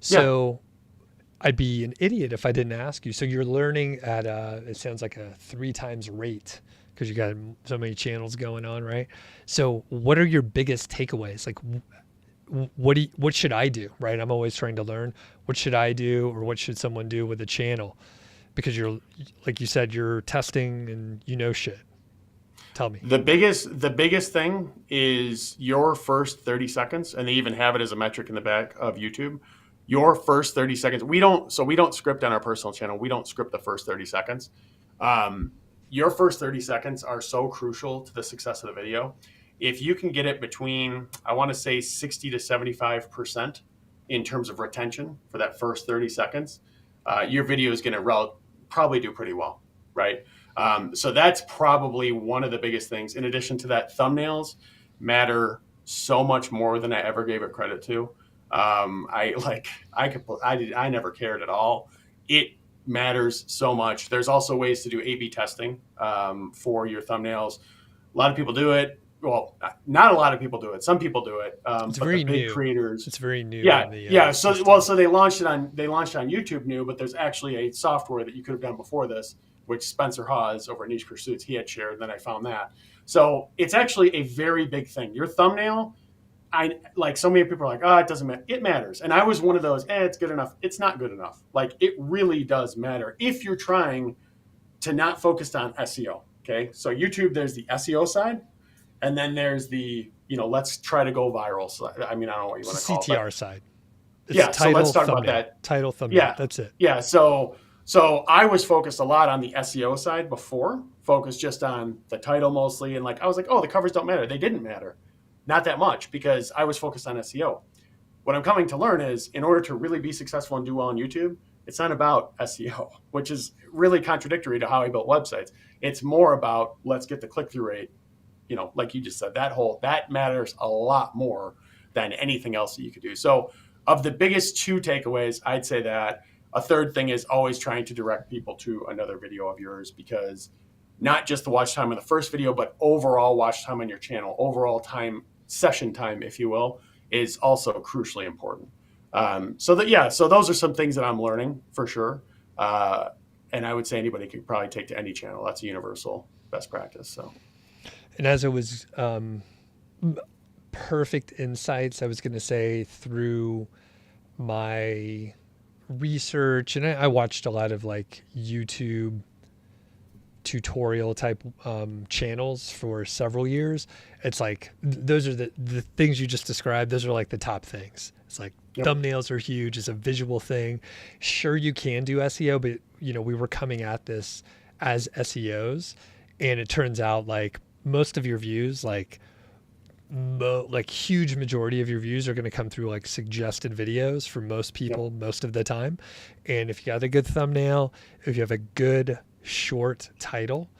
So I'd be an idiot if I didn't ask you. So you're learning at it sounds like a 3 times rate, because you got so many channels going on, right? So what are your biggest takeaways? Like, what should I do, right? I'm always trying to learn. What should I do, or what should someone do with a channel? Because you're, like you said, you're testing and shit. Tell me. The biggest thing is your first 30 seconds, and they even have it as a metric in the back of YouTube. Your first 30 seconds. We don't script on our personal channel. We don't script the first 30 seconds. Your first 30 seconds are so crucial to the success of the video. If you can get it between, I want to say 60 to 75% in terms of retention for that first 30 seconds, your video is going to probably do pretty well, right? So that's probably one of the biggest things. In addition to that, thumbnails matter so much more than I ever gave it credit to. I never cared at all. It matters so much. There's also ways to do A/B testing for your thumbnails. A lot of people do it. Well, not a lot of people do it. Some people do it. It's very the big new. Creators. It's very new. Yeah. So they launched it on YouTube new, but there's actually a software that you could have done before this, which Spencer Hawes over at Niche Pursuits, he had shared, and then I found that. So it's actually a very big thing. Your thumbnail, so many people are like, it doesn't matter. It matters. And I was one of those, it's good enough. It's not good enough. It really does matter if you're trying to not focus on SEO. Okay. So YouTube, there's the SEO side, and then there's the, let's try to go viral side. I mean, I don't know what you want to call it. CTR side. It's so let's talk about that. Title, thumbnail. Yeah. That's it. Yeah. So I was focused a lot on the SEO side before, focused just on the title mostly. And I was like, the covers don't matter. They didn't matter. Not that much, because I was focused on SEO. What I'm coming to learn is, in order to really be successful and do well on YouTube, it's not about SEO, which is really contradictory to how I built websites. It's more about, let's get the click-through rate. Like you just said, that matters a lot more than anything else that you could do. So of the biggest 2 takeaways, I'd say that. A third thing is always trying to direct people to another video of yours, because not just the watch time on the first video, but overall watch time on your channel, overall time, session time, if you will, is also crucially important. So those are some things that I'm learning for sure. And I would say anybody could probably take to any channel. That's a universal best practice. So, And as it was perfect insights, I was going to say through my research, and I watched a lot of like YouTube tutorial type channels for several years. It's like those are the things you just described. Those are like the top things. It's like yep. thumbnails are huge. It's a visual thing. Sure, you can do SEO, but we were coming at this as SEOs, and it turns out like most of your views, like huge majority of your views are going to come through like suggested videos for most people most of the time. And if you got a good thumbnail, if you have a good short title,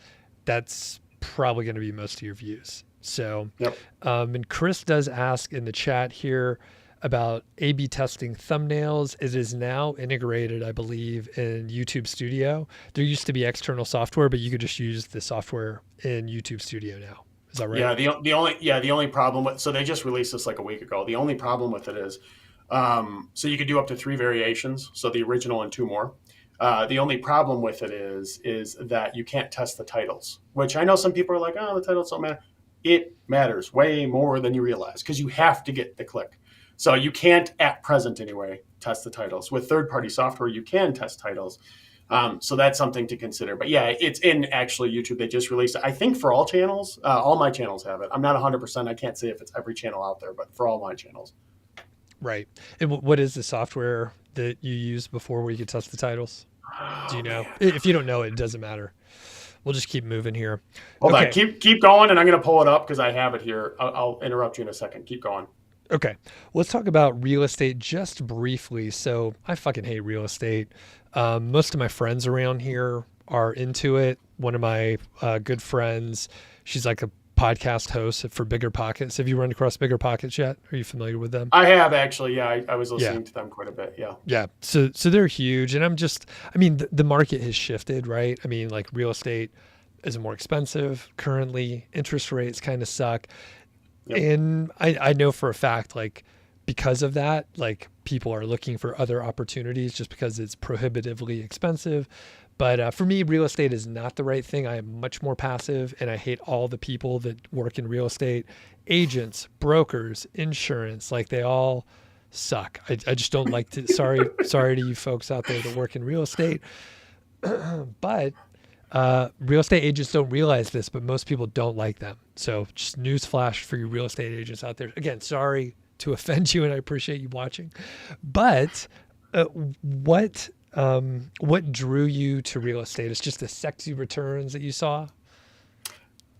that's probably going to be most of your views. So, and Chris does ask in the chat here about A/B testing thumbnails. It is now integrated, I believe, in YouTube Studio. There used to be external software, but you could just use the software in YouTube Studio now. Is that right? Yeah, the only problem with, so they just released this like a week ago. The only problem with it is, so you could do up to 3 variations. So the original and 2 more. The only problem with it is that you can't test the titles, which I know some people are like, oh, the titles don't matter. It matters way more than you realize because you have to get the click. So you can't at present anyway test the titles. With third-party software, you can test titles. So that's something to consider. But yeah, it's in actually YouTube. They just released it. I think for all channels, all my channels have it. I'm not 100%. I can't say if it's every channel out there, but for all my channels. Right. And what is the software that you used before where you could test the titles? Do you know? If you don't know, it doesn't matter. We'll just keep moving here. Hold on. Keep going, and I'm going to pull it up because I have it here. I'll interrupt you in a second. Keep going. Okay. Let's talk about real estate just briefly. So I fucking hate real estate. Most of my friends around here are into it. One of my good friends, she's like a podcast host for Bigger Pockets. Have you run across Bigger Pockets yet? Are you familiar with them? I have actually. Yeah, I was listening to them quite a bit. Yeah. Yeah. So they're huge. And I mean, the market has shifted, right? I mean, like real estate is more expensive currently. Interest rates kind of suck. Yep. And I know for a fact, like because of that, like people are looking for other opportunities just because it's prohibitively expensive. But for me, real estate is not the right thing. I am much more passive, and I hate all the people that work in real estate, agents, brokers, insurance, like they all suck. I just don't like to, sorry to you folks out there that work in real estate. But real estate agents don't realize this, but most people don't like them. So just newsflash for you real estate agents out there. Again, sorry to offend you, and I appreciate you watching. But what drew you to real estate? It's just the sexy returns that you saw?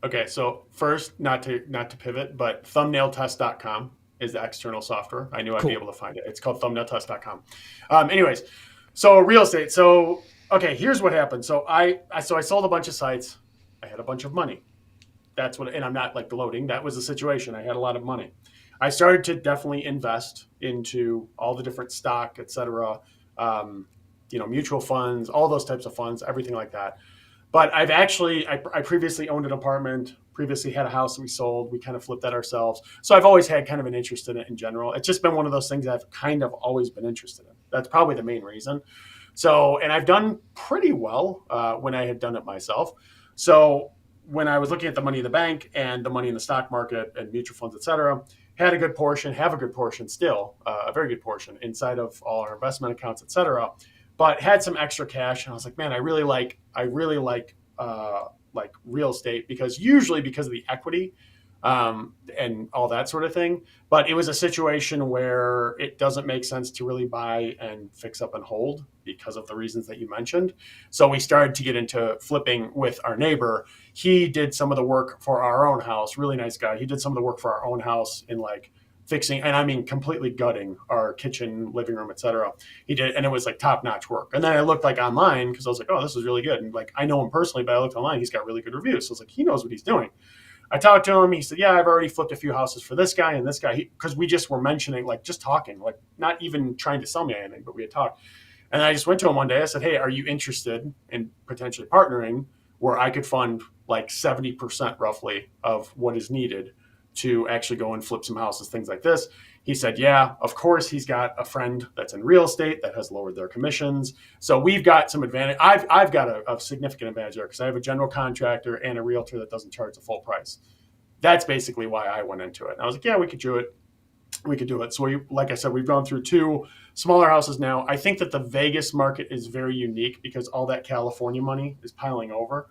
Okay, so first, not to pivot, but thumbnailtest.com is the external software. I knew I'd be able to find it. It's called thumbnailtest.com. Anyways, so real estate. So, okay, here's what happened. So I sold a bunch of sites. I had a bunch of money. That's what, and I'm not like gloating. That was the situation. I had a lot of money. I started to definitely invest into all the different stock, et cetera, mutual funds, all those types of funds, everything like that. But I previously owned an apartment, previously had a house that we sold. We kind of flipped that ourselves. So I've always had kind of an interest in it in general. It's just been one of those things I've kind of always been interested in. That's probably the main reason. So, and I've done pretty well when I had done it myself. So when I was looking at the money in the bank and the money in the stock market and mutual funds, et cetera, have a good portion still, a very good portion inside of all our investment accounts, et cetera, but had some extra cash. And I was like, man, I really like real estate because of the equity and all that sort of thing. But it was a situation where it doesn't make sense to really buy and fix up and hold because of the reasons that you mentioned. So we started to get into flipping with our neighbor. He did some of the work for our own house, really nice guy. He did some of the work for our own house in like fixing, and I mean completely gutting our kitchen, living room, et cetera. He did, and it was like top-notch work. And then I looked like online because I was like, oh, this is really good. And like I know him personally, but I looked online, he's got really good reviews. So I was like, he knows what he's doing. I talked to him. He said, yeah, I've already flipped a few houses for this guy and this guy. Because we just were mentioning, like just talking, like not even trying to sell me anything, but we had talked. And I just went to him one day. I said, hey, are you interested in potentially partnering where I could fund like 70% roughly of what is needed to actually go and flip some houses, things like this. He said, yeah, of course, he's got a friend that's in real estate that has lowered their commissions. So we've got some advantage. I've got a significant advantage there because I have a general contractor and a realtor that doesn't charge the full price. That's basically why I went into it. And I was like, yeah, we could do it. We could do it. So like I said, we've gone through 2 smaller houses now. I think that the Vegas market is very unique because all that California money is piling over.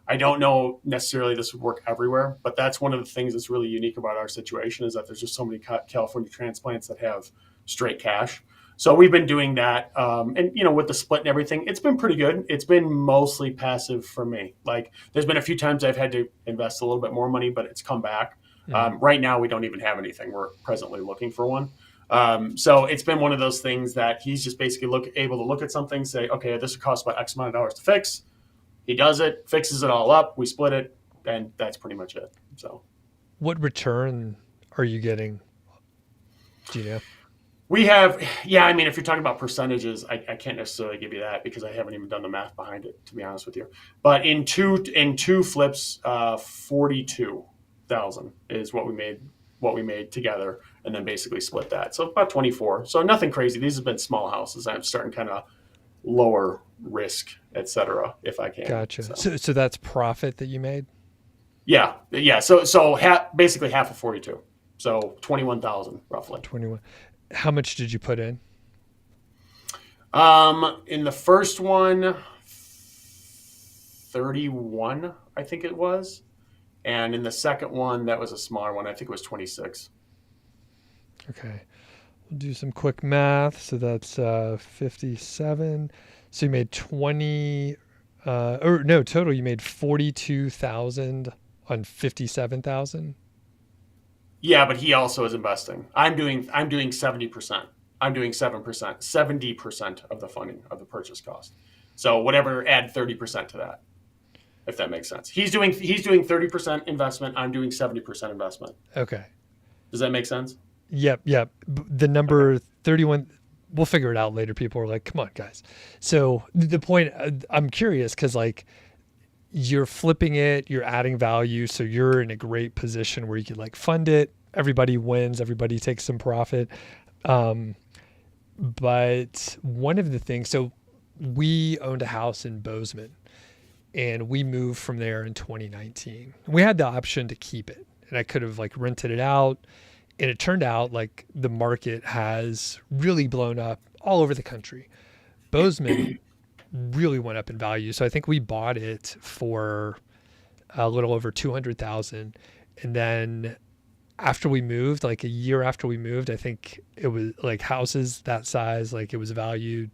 I don't know necessarily this would work everywhere, but that's one of the things that's really unique about our situation is that there's just so many California transplants that have straight cash. So we've been doing that. And, with the split and everything, it's been pretty good. It's been mostly passive for me. Like there's been a few times I've had to invest a little bit more money, but it's come back. Right now, we don't even have anything. We're presently looking for one. So it's been one of those things that he's just basically able to look at something, say, okay, this would cost about X amount of dollars to fix. He does it, fixes it all up, we split it, and that's pretty much it. So, what return are you getting? Do you know? We have, I mean, if you're talking about percentages, I can't necessarily give you that because I haven't even done the math behind it, to be honest with you. But in two flips, 42,000 is what we made together, and then basically split that. So about 24. So nothing crazy. These have been small houses. I'm starting kind of lower risk, etc. If I can. Gotcha. So that's profit that you made? Yeah. So basically half of 42. So 21,000 roughly. 21. How much did you put in? In the first one, 31, I think it was. And in the second one, that was a smaller one. I think it was 26. Okay. We'll do some quick math. So that's 57. So you made 20, total you made 42,000 on 57,000. Yeah, but he also is investing. I'm doing 70%. I'm doing 7%, 70% of the funding of the purchase cost. So whatever, add 30% to that, if that makes sense. He's doing 30% investment. I'm doing 70% investment. Okay. Does that make sense? Yep. The number 31, we'll figure it out later. People are like, come on, guys. So the point, I'm curious because like you're flipping it, you're adding value. So you're in a great position where you could like fund it. Everybody wins. Everybody takes some profit. But one of the things, so we owned a house in Bozeman and we moved from there in 2019. We had the option to keep it and I could have like rented it out. And it turned out like the market has really blown up all over the country. Bozeman really went up in value. So I think we bought it for a little over 200,000. And then after we moved, like a year after we moved, I think it was like houses that size, like it was valued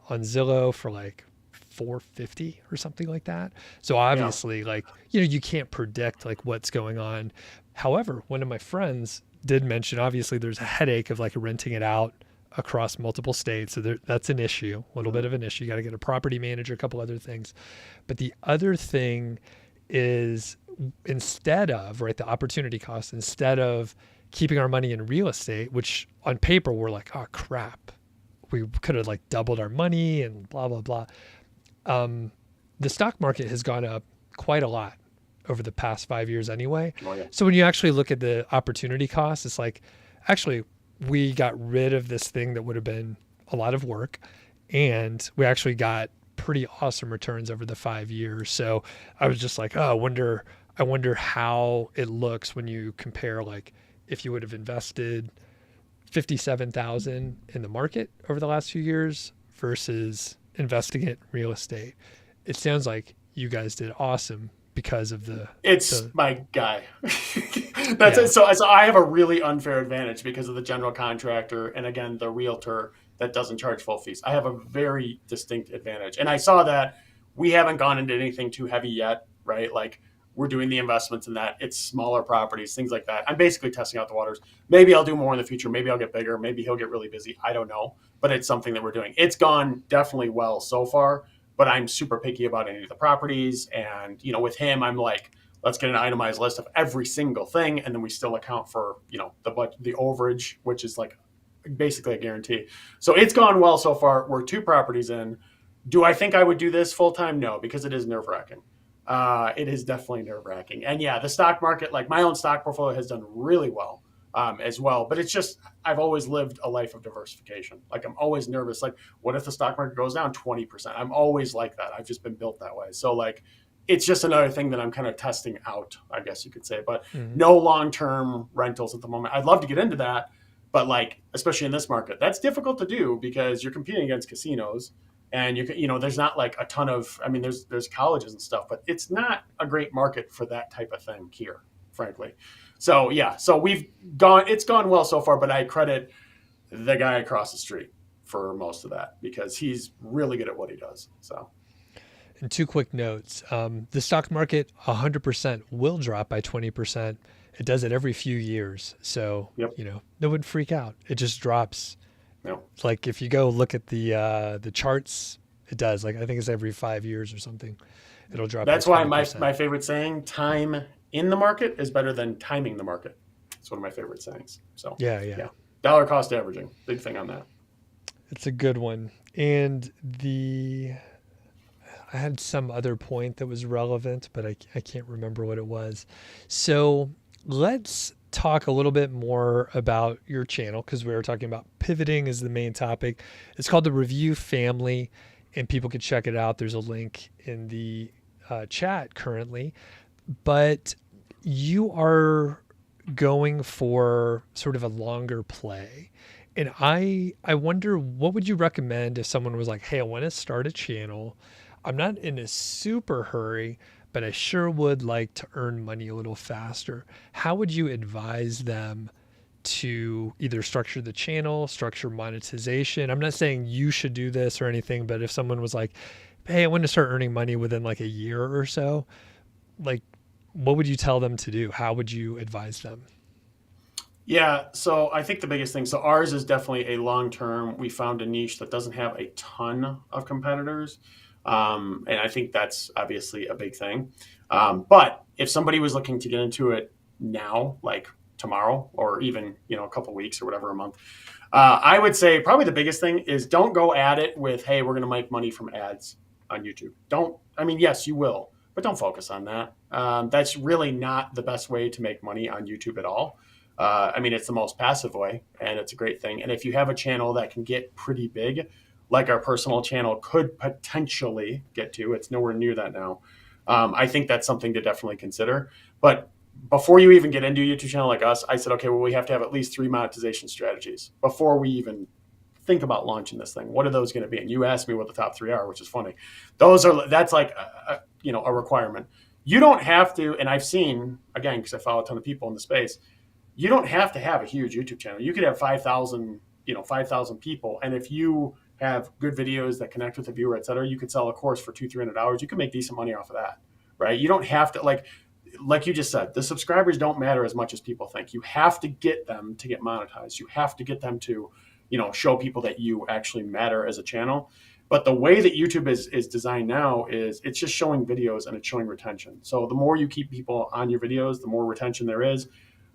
on Zillow for like 450 or something like that. So obviously like, you can't predict like what's going on. However, one of my friends did mention, obviously there's a headache of like renting it out across multiple states. So that's an issue, a little bit of an issue. You got to get a property manager, a couple other things. But the other thing is instead of, right, the opportunity cost, instead of keeping our money in real estate, which on paper we're like, oh crap, we could have like doubled our money and blah, blah, blah. The stock market has gone up quite a lot over the past 5 years anyway. Oh, yeah. So when you actually look at the opportunity cost, it's like, actually, we got rid of this thing that would have been a lot of work and we actually got pretty awesome returns over the 5 years. So I was just like, oh, I wonder how it looks when you compare, like if you would have invested 57,000 in the market over the last few years versus investing it in real estate. It sounds like you guys did awesome because of my guy. That's it. So I have a really unfair advantage because of the general contractor and again the realtor that doesn't charge full fees. I have a very distinct advantage, and I saw that we haven't gone into anything too heavy yet, right? Like we're doing the investments in that. It's smaller properties, things like that. I'm basically testing out the waters. Maybe I'll do more in the future. Maybe I'll get bigger. Maybe he'll get really busy. I don't know, but it's something that we're doing. It's gone definitely well so far. But I'm super picky about any of the properties. And, with him, I'm like, let's get an itemized list of every single thing. And then we still account for, the overage, which is like basically a guarantee. So it's gone well so far. We're 2 properties in. Do I think I would do this full time? No, because it is nerve wracking. it is definitely nerve wracking. And yeah, the stock market, like my own stock portfolio has done really well as well. But it's just, I've always lived a life of diversification. Like I'm always nervous. Like, what if the stock market goes down 20%? I'm always like that. I've just been built that way. So like, it's just another thing that I'm kind of testing out, I guess you could say. But no long-term rentals at the moment. I'd love to get into that. But like, especially in this market, that's difficult to do because you're competing against casinos. And there's not like a ton of, I mean, there's colleges and stuff, but it's not a great market for that type of thing here, frankly. So yeah, so it's gone well so far, but I credit the guy across the street for most of that because he's really good at what he does. So. And two quick notes. The stock market 100% will drop by 20%. It does it every few years. So, yep. No one freak out. It just drops. No. It's like if you go look at the charts, it does. Like I think it's every 5 years or something. It'll drop. That's why my favorite saying, time in the market is better than timing the market. It's one of my favorite sayings. So yeah. Dollar cost averaging, big thing on that. It's a good one. And I had some other point that was relevant, but I can't remember what it was. So let's talk a little bit more about your channel because we were talking about pivoting as the main topic. It's called the Review Family, and people can check it out. There's a link in the chat currently, but you are going for sort of a longer play. And I wonder, what would you recommend if someone was like, hey, I want to start a channel. I'm not in a super hurry, but I sure would like to earn money a little faster. How would you advise them to either structure the channel, structure monetization? I'm not saying you should do this or anything, but if someone was like, hey, I want to start earning money within like a year or so, like, what would you tell them to do? How would you advise them? Yeah, so I think the biggest thing, so ours is definitely a long-term. We found a niche that doesn't have a ton of competitors. And I think that's obviously a big thing. But if somebody was looking to get into it now, like tomorrow, or even, a couple weeks or whatever, a month, I would say probably the biggest thing is don't go at it with, hey, we're going to make money from ads on YouTube. Yes, you will, but don't focus on that. That's really not the best way to make money on YouTube at all. It's the most passive way, and it's a great thing. And if you have a channel that can get pretty big, like our personal channel could potentially get to, it's nowhere near that now. I think that's something to definitely consider. But before you even get into a YouTube channel like us, I said, okay, well, we have to have at least 3 monetization strategies before we even think about launching this thing. What are those going to be? And you asked me what the top 3 are, which is funny. That's like a requirement. You don't have to, and I've seen, again, because I follow a ton of people in the space, you don't have to have a huge YouTube channel. You could have 5,000 people, and if you have good videos that connect with the viewer, et cetera, you could sell a course for $200-$300. You can make decent money off of that, right? You don't have to, like you just said, the subscribers don't matter as much as people think. You have to get them to get monetized. You have to get them to, show people that you actually matter as a channel. But the way that YouTube is designed now is it's just showing videos and it's showing retention. So the more you keep people on your videos, the more retention there is,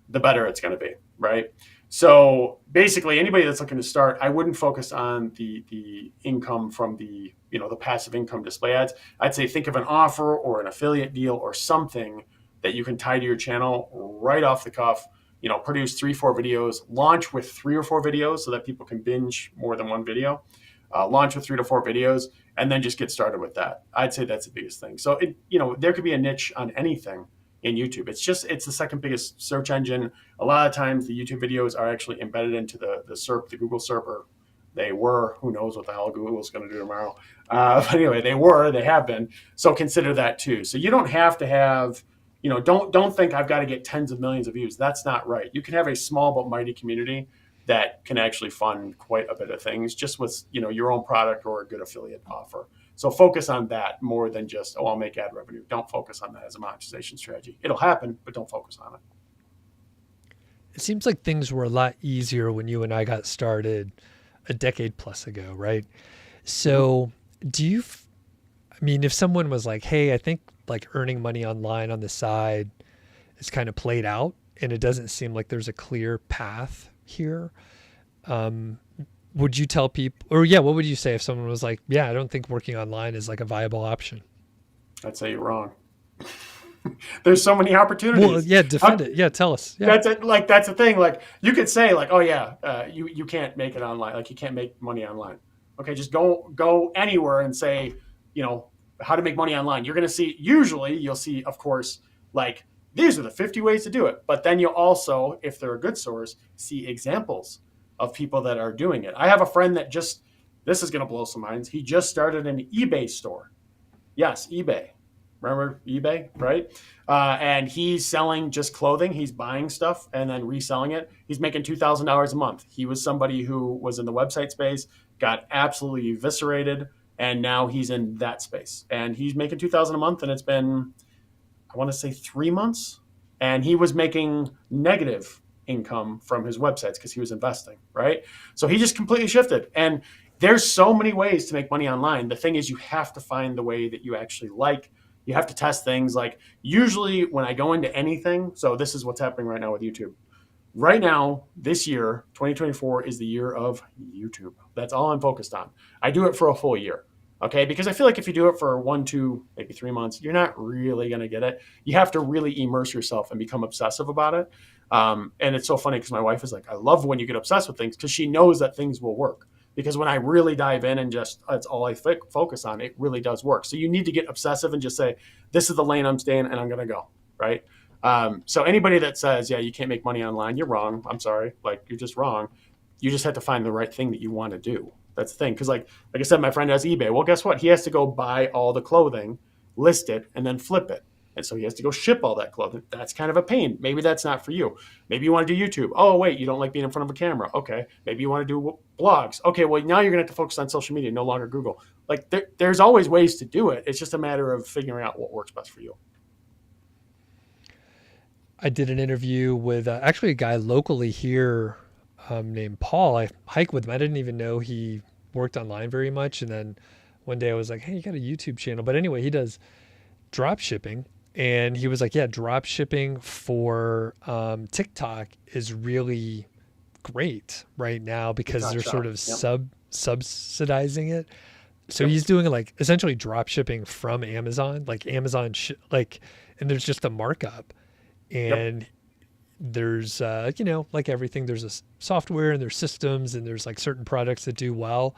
the better it's going to be, right? So basically, anybody that's looking to start, I wouldn't focus on the income from the passive income display ads. I'd say think of an offer or an affiliate deal or something that you can tie to your channel right off the cuff. Produce 3-4 videos, launch with 3 or 4 videos so that people can binge more than one video. Launch with 3 to 4 videos, and then just get started with that. I'd say that's the biggest thing. So there could be a niche on anything in YouTube. It's the second biggest search engine. A lot of times the YouTube videos are actually embedded into the SERP, the Google SERP, or they were. Who knows what the hell Google's going to do tomorrow. But anyway, they have been. So consider that too. So you don't have to have, don't think I've got to get tens of millions of views. That's not right. You can have a small but mighty community that can actually fund quite a bit of things just with, your own product or a good affiliate offer. So focus on that more than just, I'll make ad revenue. Don't focus on that as a monetization strategy. It'll happen, but don't focus on it. It seems like things were a lot easier when you and I got started a decade plus ago, right? So if someone was like, hey, I think like earning money online on the side is kind of played out and it doesn't seem like there's a clear path here, would you tell people, what would you say if someone was like, yeah, I don't think working online is like a viable option? I'd say you're wrong. There's so many Well, opportunities. yeah, defend it. Yeah, tell us. Yeah. That's it. Like, that's the thing. Like, you could say like, oh yeah, you can't make it online. Like, you can't make money online. Okay, just go anywhere and say, you know, how to make money online. You're going to see, usually you'll see, of course, like, these are the 50 ways to do it. But then you'll also, if they're a good source, see examples of people that are doing it. I have a friend that just, this is going to blow some minds. He just started an eBay store. Yes, eBay. Remember eBay, right? And he's selling just clothing. He's buying stuff and then reselling it. He's making $2,000 a month. He was somebody who was in the website space, got absolutely eviscerated, and now he's in that space. And he's making $2,000 a month, and it's been, I want to say, 3 months. And he was making negative income from his websites because he was investing, right? So he just completely shifted. And there's so many ways to make money online. The thing is, you have to find the way that you actually like. You have to test things. Like, usually when I go into anything, so this is what's happening right now with YouTube. Right now, this year, 2024, is the year of YouTube. That's all I'm focused on. I do it for a full year. Okay, because I feel like if you do it for 1, 2, maybe 3 months, you're not really going to get it. You have to really immerse yourself and become obsessive about it. And it's so funny because my wife is like, I love when you get obsessed with things, because she knows that things will work. Because when I really dive in and just, that's all I focus on, it really does work. So you need to get obsessive and just say, this is the lane I'm staying, and I'm going to go, right? So anybody that says, yeah, you can't make money online, you're wrong. I'm sorry. Like, you're just wrong. You just have to find the right thing that you want to do. That's the thing. Because like I said, my friend has eBay. Well, guess what? He has to go buy all the clothing, list it, and then flip it. And so he has to go ship all that clothing. That's kind of a pain. Maybe that's not for you. Maybe you want to do YouTube. Oh, wait, you don't like being in front of a camera. Okay. Maybe you want to do blogs. Okay, well, now you're going to have to focus on social media, no longer Google. Like, there's always ways to do it. It's just a matter of figuring out what works best for you. I did an interview with actually a guy locally here named Paul. I hike with him. I didn't even know he worked online very much. And then one day I was like, hey, you got a YouTube channel. But anyway, he does drop shipping. And he was like, yeah, drop shipping for TikTok is really great right now because they're sort of Yep. subsidizing it. So Yep. he's doing like essentially drop shipping from Amazon, like Amazon, like, and there's just a markup. Yep. And there's, like everything, there's a software and there's systems and there's like certain products that do well,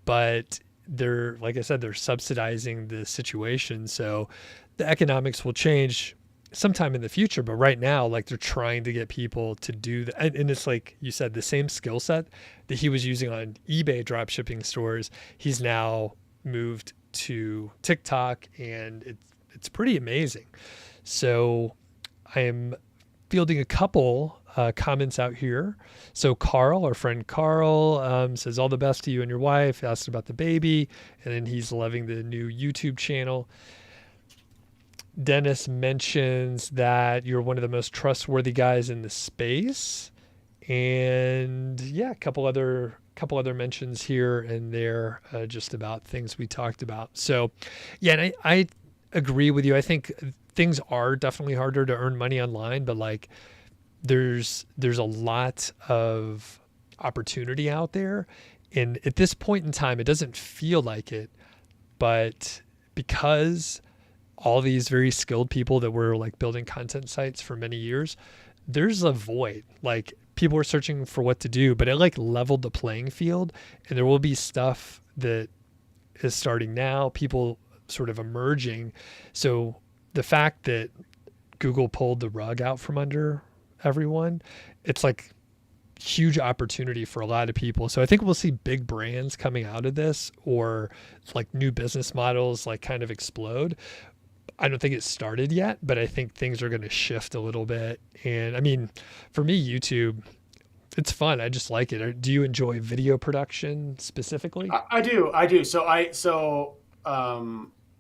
but they're, like I said, they're subsidizing the situation. So the economics will change sometime in the future, but right now, like, they're trying to get people to do that. And it's like you said, the same skill set that he was using on eBay drop shipping stores, he's now moved to TikTok, and it's pretty amazing. So I am fielding a couple comments out here. So Carl, our friend Carl, says all the best to you and your wife, asked about the baby, and then he's loving the new YouTube channel. Dennis mentions that you're one of the most trustworthy guys in the space. And yeah, a couple other mentions here and there, just about things we talked about. So yeah, and I agree with you. I think things are definitely harder to earn money online, but like there's a lot of opportunity out there. And at this point in time, it doesn't feel like it, but because all these very skilled people that were like building content sites for many years, there's a void. Like, people are searching for what to do, but it like leveled the playing field, and there will be stuff that is starting now, people sort of emerging. So the fact that Google pulled the rug out from under everyone, it's like huge opportunity for a lot of people. So I think we'll see big brands coming out of this, or like new business models like kind of explode. I don't think it's started yet, but I think things are going to shift a little bit. And I mean, for me, YouTube, it's fun. I just like it. Do you enjoy video production specifically? I do. I do.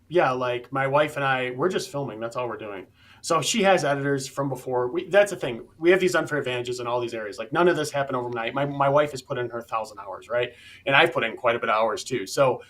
Yeah, like my wife and I, we're just filming. That's all we're doing. So she has editors from before. That's the thing. We have these unfair advantages in all these areas. Like, none of this happened overnight. My wife has put in her 1,000 hours, right? And I've put in quite a bit of hours too. So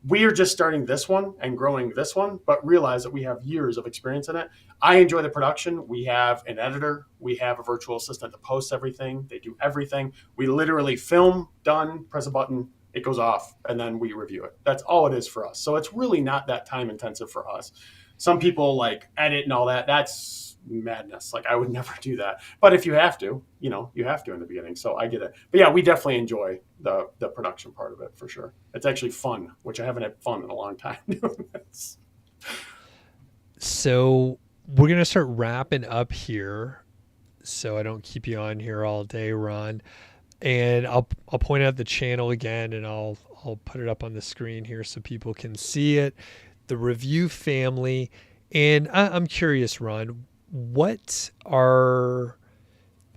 we are just starting this one and growing this one, but realize that we have years of experience in it. I enjoy the production. We have an editor. We have a virtual assistant that posts everything. They do everything. We literally film, done, press a button, it goes off, and then we review it. That's all it is for us. So it's really not that time intensive for us. Some people like edit and all that. That's madness. Like I would never do that. But if you have to, you have to in the beginning. So I get it. But yeah, we definitely enjoy the production part of it for sure. It's actually fun, which I haven't had fun in a long time doing this. So we're going to start wrapping up here, so I don't keep you on here all day, Ron. And I'll point out the channel again, and I'll put it up on the screen here so people can see it. The Review Family. And I'm curious, Ron, what are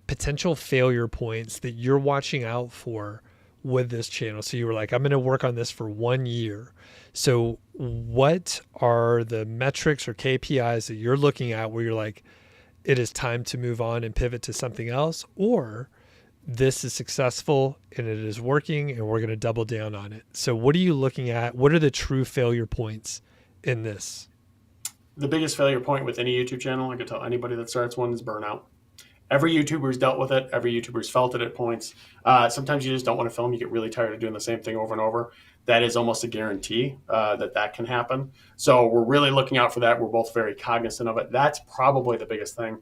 potential failure points that you're watching out for with this channel? So you were like, I'm going to work on this for 1 year. So what are the metrics or KPIs that you're looking at where you're like, it is time to move on and pivot to something else, or this is successful and it is working and we're going to double down on it? So what are you looking at? What are the true failure points in this? The biggest failure point with any YouTube channel, I can tell anybody that starts one, is burnout. Every YouTuber's dealt with it. Every YouTuber's felt it at points. Sometimes you just don't want to film. You get really tired of doing the same thing over and over. That is almost a guarantee that can happen. So we're really looking out for that. We're both very cognizant of it. That's probably the biggest thing.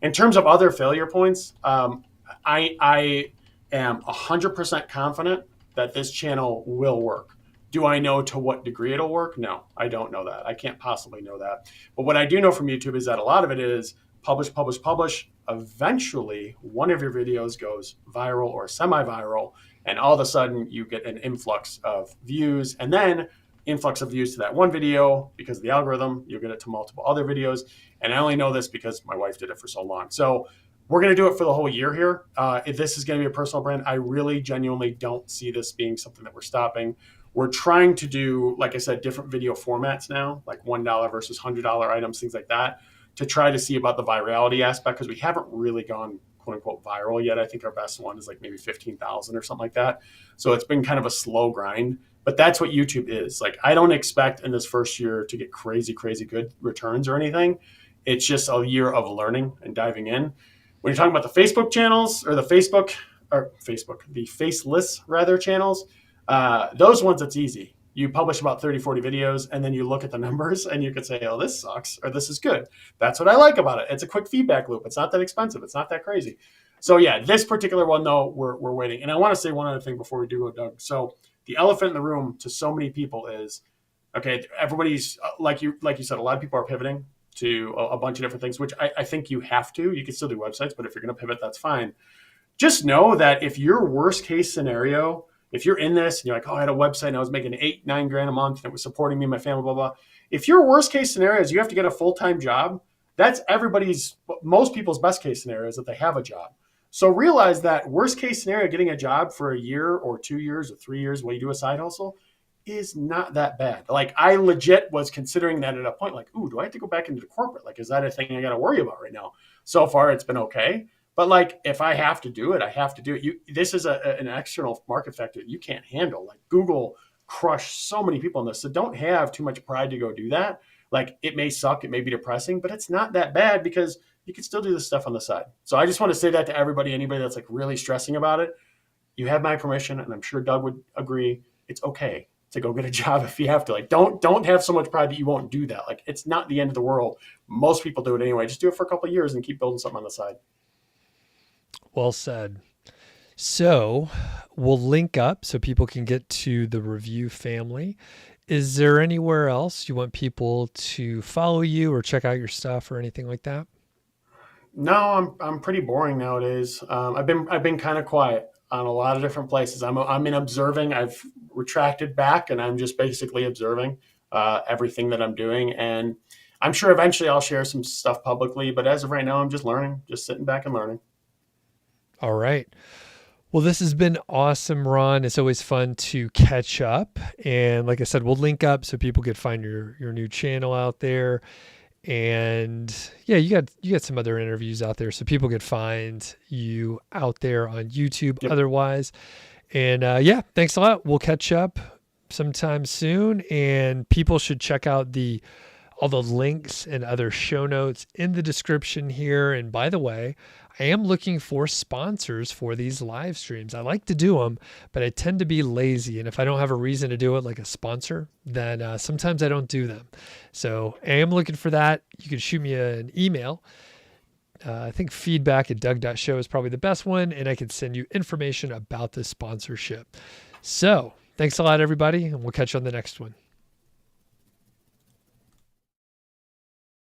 In terms of other failure points, I am 100% confident that this channel will work. Do I know to what degree it'll work? No, I don't know that. I can't possibly know that. But what I do know from YouTube is that a lot of it is publish, publish, publish. Eventually, one of your videos goes viral or semi-viral, and all of a sudden you get an influx of views, and then influx of views to that one video because of the algorithm. You'll get it to multiple other videos. And I only know this because my wife did it for so long. So we're going to do it for the whole year here. If this is going to be a personal brand, I really genuinely don't see this being something that we're stopping. We're trying to do, like I said, different video formats now, like $1 versus $100 items, things like that, to try to see about the virality aspect, because we haven't really gone quote unquote viral yet. I think our best one is like maybe 15,000 or something like that. So it's been kind of a slow grind, but that's what YouTube is. Like, I don't expect in this first year to get crazy, crazy good returns or anything. It's just a year of learning and diving in. When you're talking about the Facebook channels or the Faceless rather channels, those ones, it's easy. You publish about 30, 40 videos, and then you look at the numbers and you can say, oh, this sucks, or this is good. That's what I like about it. It's a quick feedback loop. It's not that expensive. It's not that crazy. So yeah, this particular one though, we're waiting. And I want to say one other thing before we do go, Doug. So the elephant in the room to so many people is, okay, everybody's like you said, a lot of people are pivoting to a bunch of different things, which I think you have to. You can still do websites, but if you're going to pivot, that's fine. Just know that if your worst case scenario, if you're in this and you're like, oh, I had a website and I was making $8-9 grand a month and it was supporting me and my family, blah, blah. If your worst case scenario is you have to get a full-time job, that's most people's best case scenario is that they have a job. So realize that worst case scenario, getting a job for a year or 2 years or 3 years while you do a side hustle is not that bad. Like, I legit was considering that at a point, like, ooh, do I have to go back into the corporate? Like, is that a thing I got to worry about right now? So far, it's been okay. But like, if I have to do it, I have to do it. This is an external market factor you can't handle. Like, Google crushed so many people in this. So don't have too much pride to go do that. Like, it may suck, it may be depressing, but it's not that bad because you can still do this stuff on the side. So I just want to say that to everybody, anybody that's like really stressing about it. You have my permission, and I'm sure Doug would agree. It's okay to go get a job if you have to. Like, don't have so much pride that you won't do that. Like, it's not the end of the world. Most people do it anyway. Just do it for a couple of years and keep building something on the side. Well said. So we'll link up so people can get to the Review Family. Is there anywhere else you want people to follow you or check out your stuff or anything like that? No, I'm pretty boring nowadays. I've been kind of quiet on a lot of different places. I'm in observing. I've retracted back, and I'm just basically observing everything that I'm doing. And I'm sure eventually I'll share some stuff publicly. But as of right now, I'm just learning, just sitting back and learning. All right. Well, this has been awesome, Ron. It's always fun to catch up. And like I said, we'll link up so people could find your new channel out there. And yeah, you got some other interviews out there so people could find you out there on YouTube. Yep. Otherwise. And yeah, thanks a lot. We'll catch up sometime soon, and people should check out the all the links and other show notes in the description here. And by the way, I am looking for sponsors for these live streams. I like to do them, but I tend to be lazy. And if I don't have a reason to do it, like a sponsor, then sometimes I don't do them. So I am looking for that. You can shoot me an email. I think feedback@Doug.Show is probably the best one, and I can send you information about the sponsorship. So thanks a lot, everybody, and we'll catch you on the next one.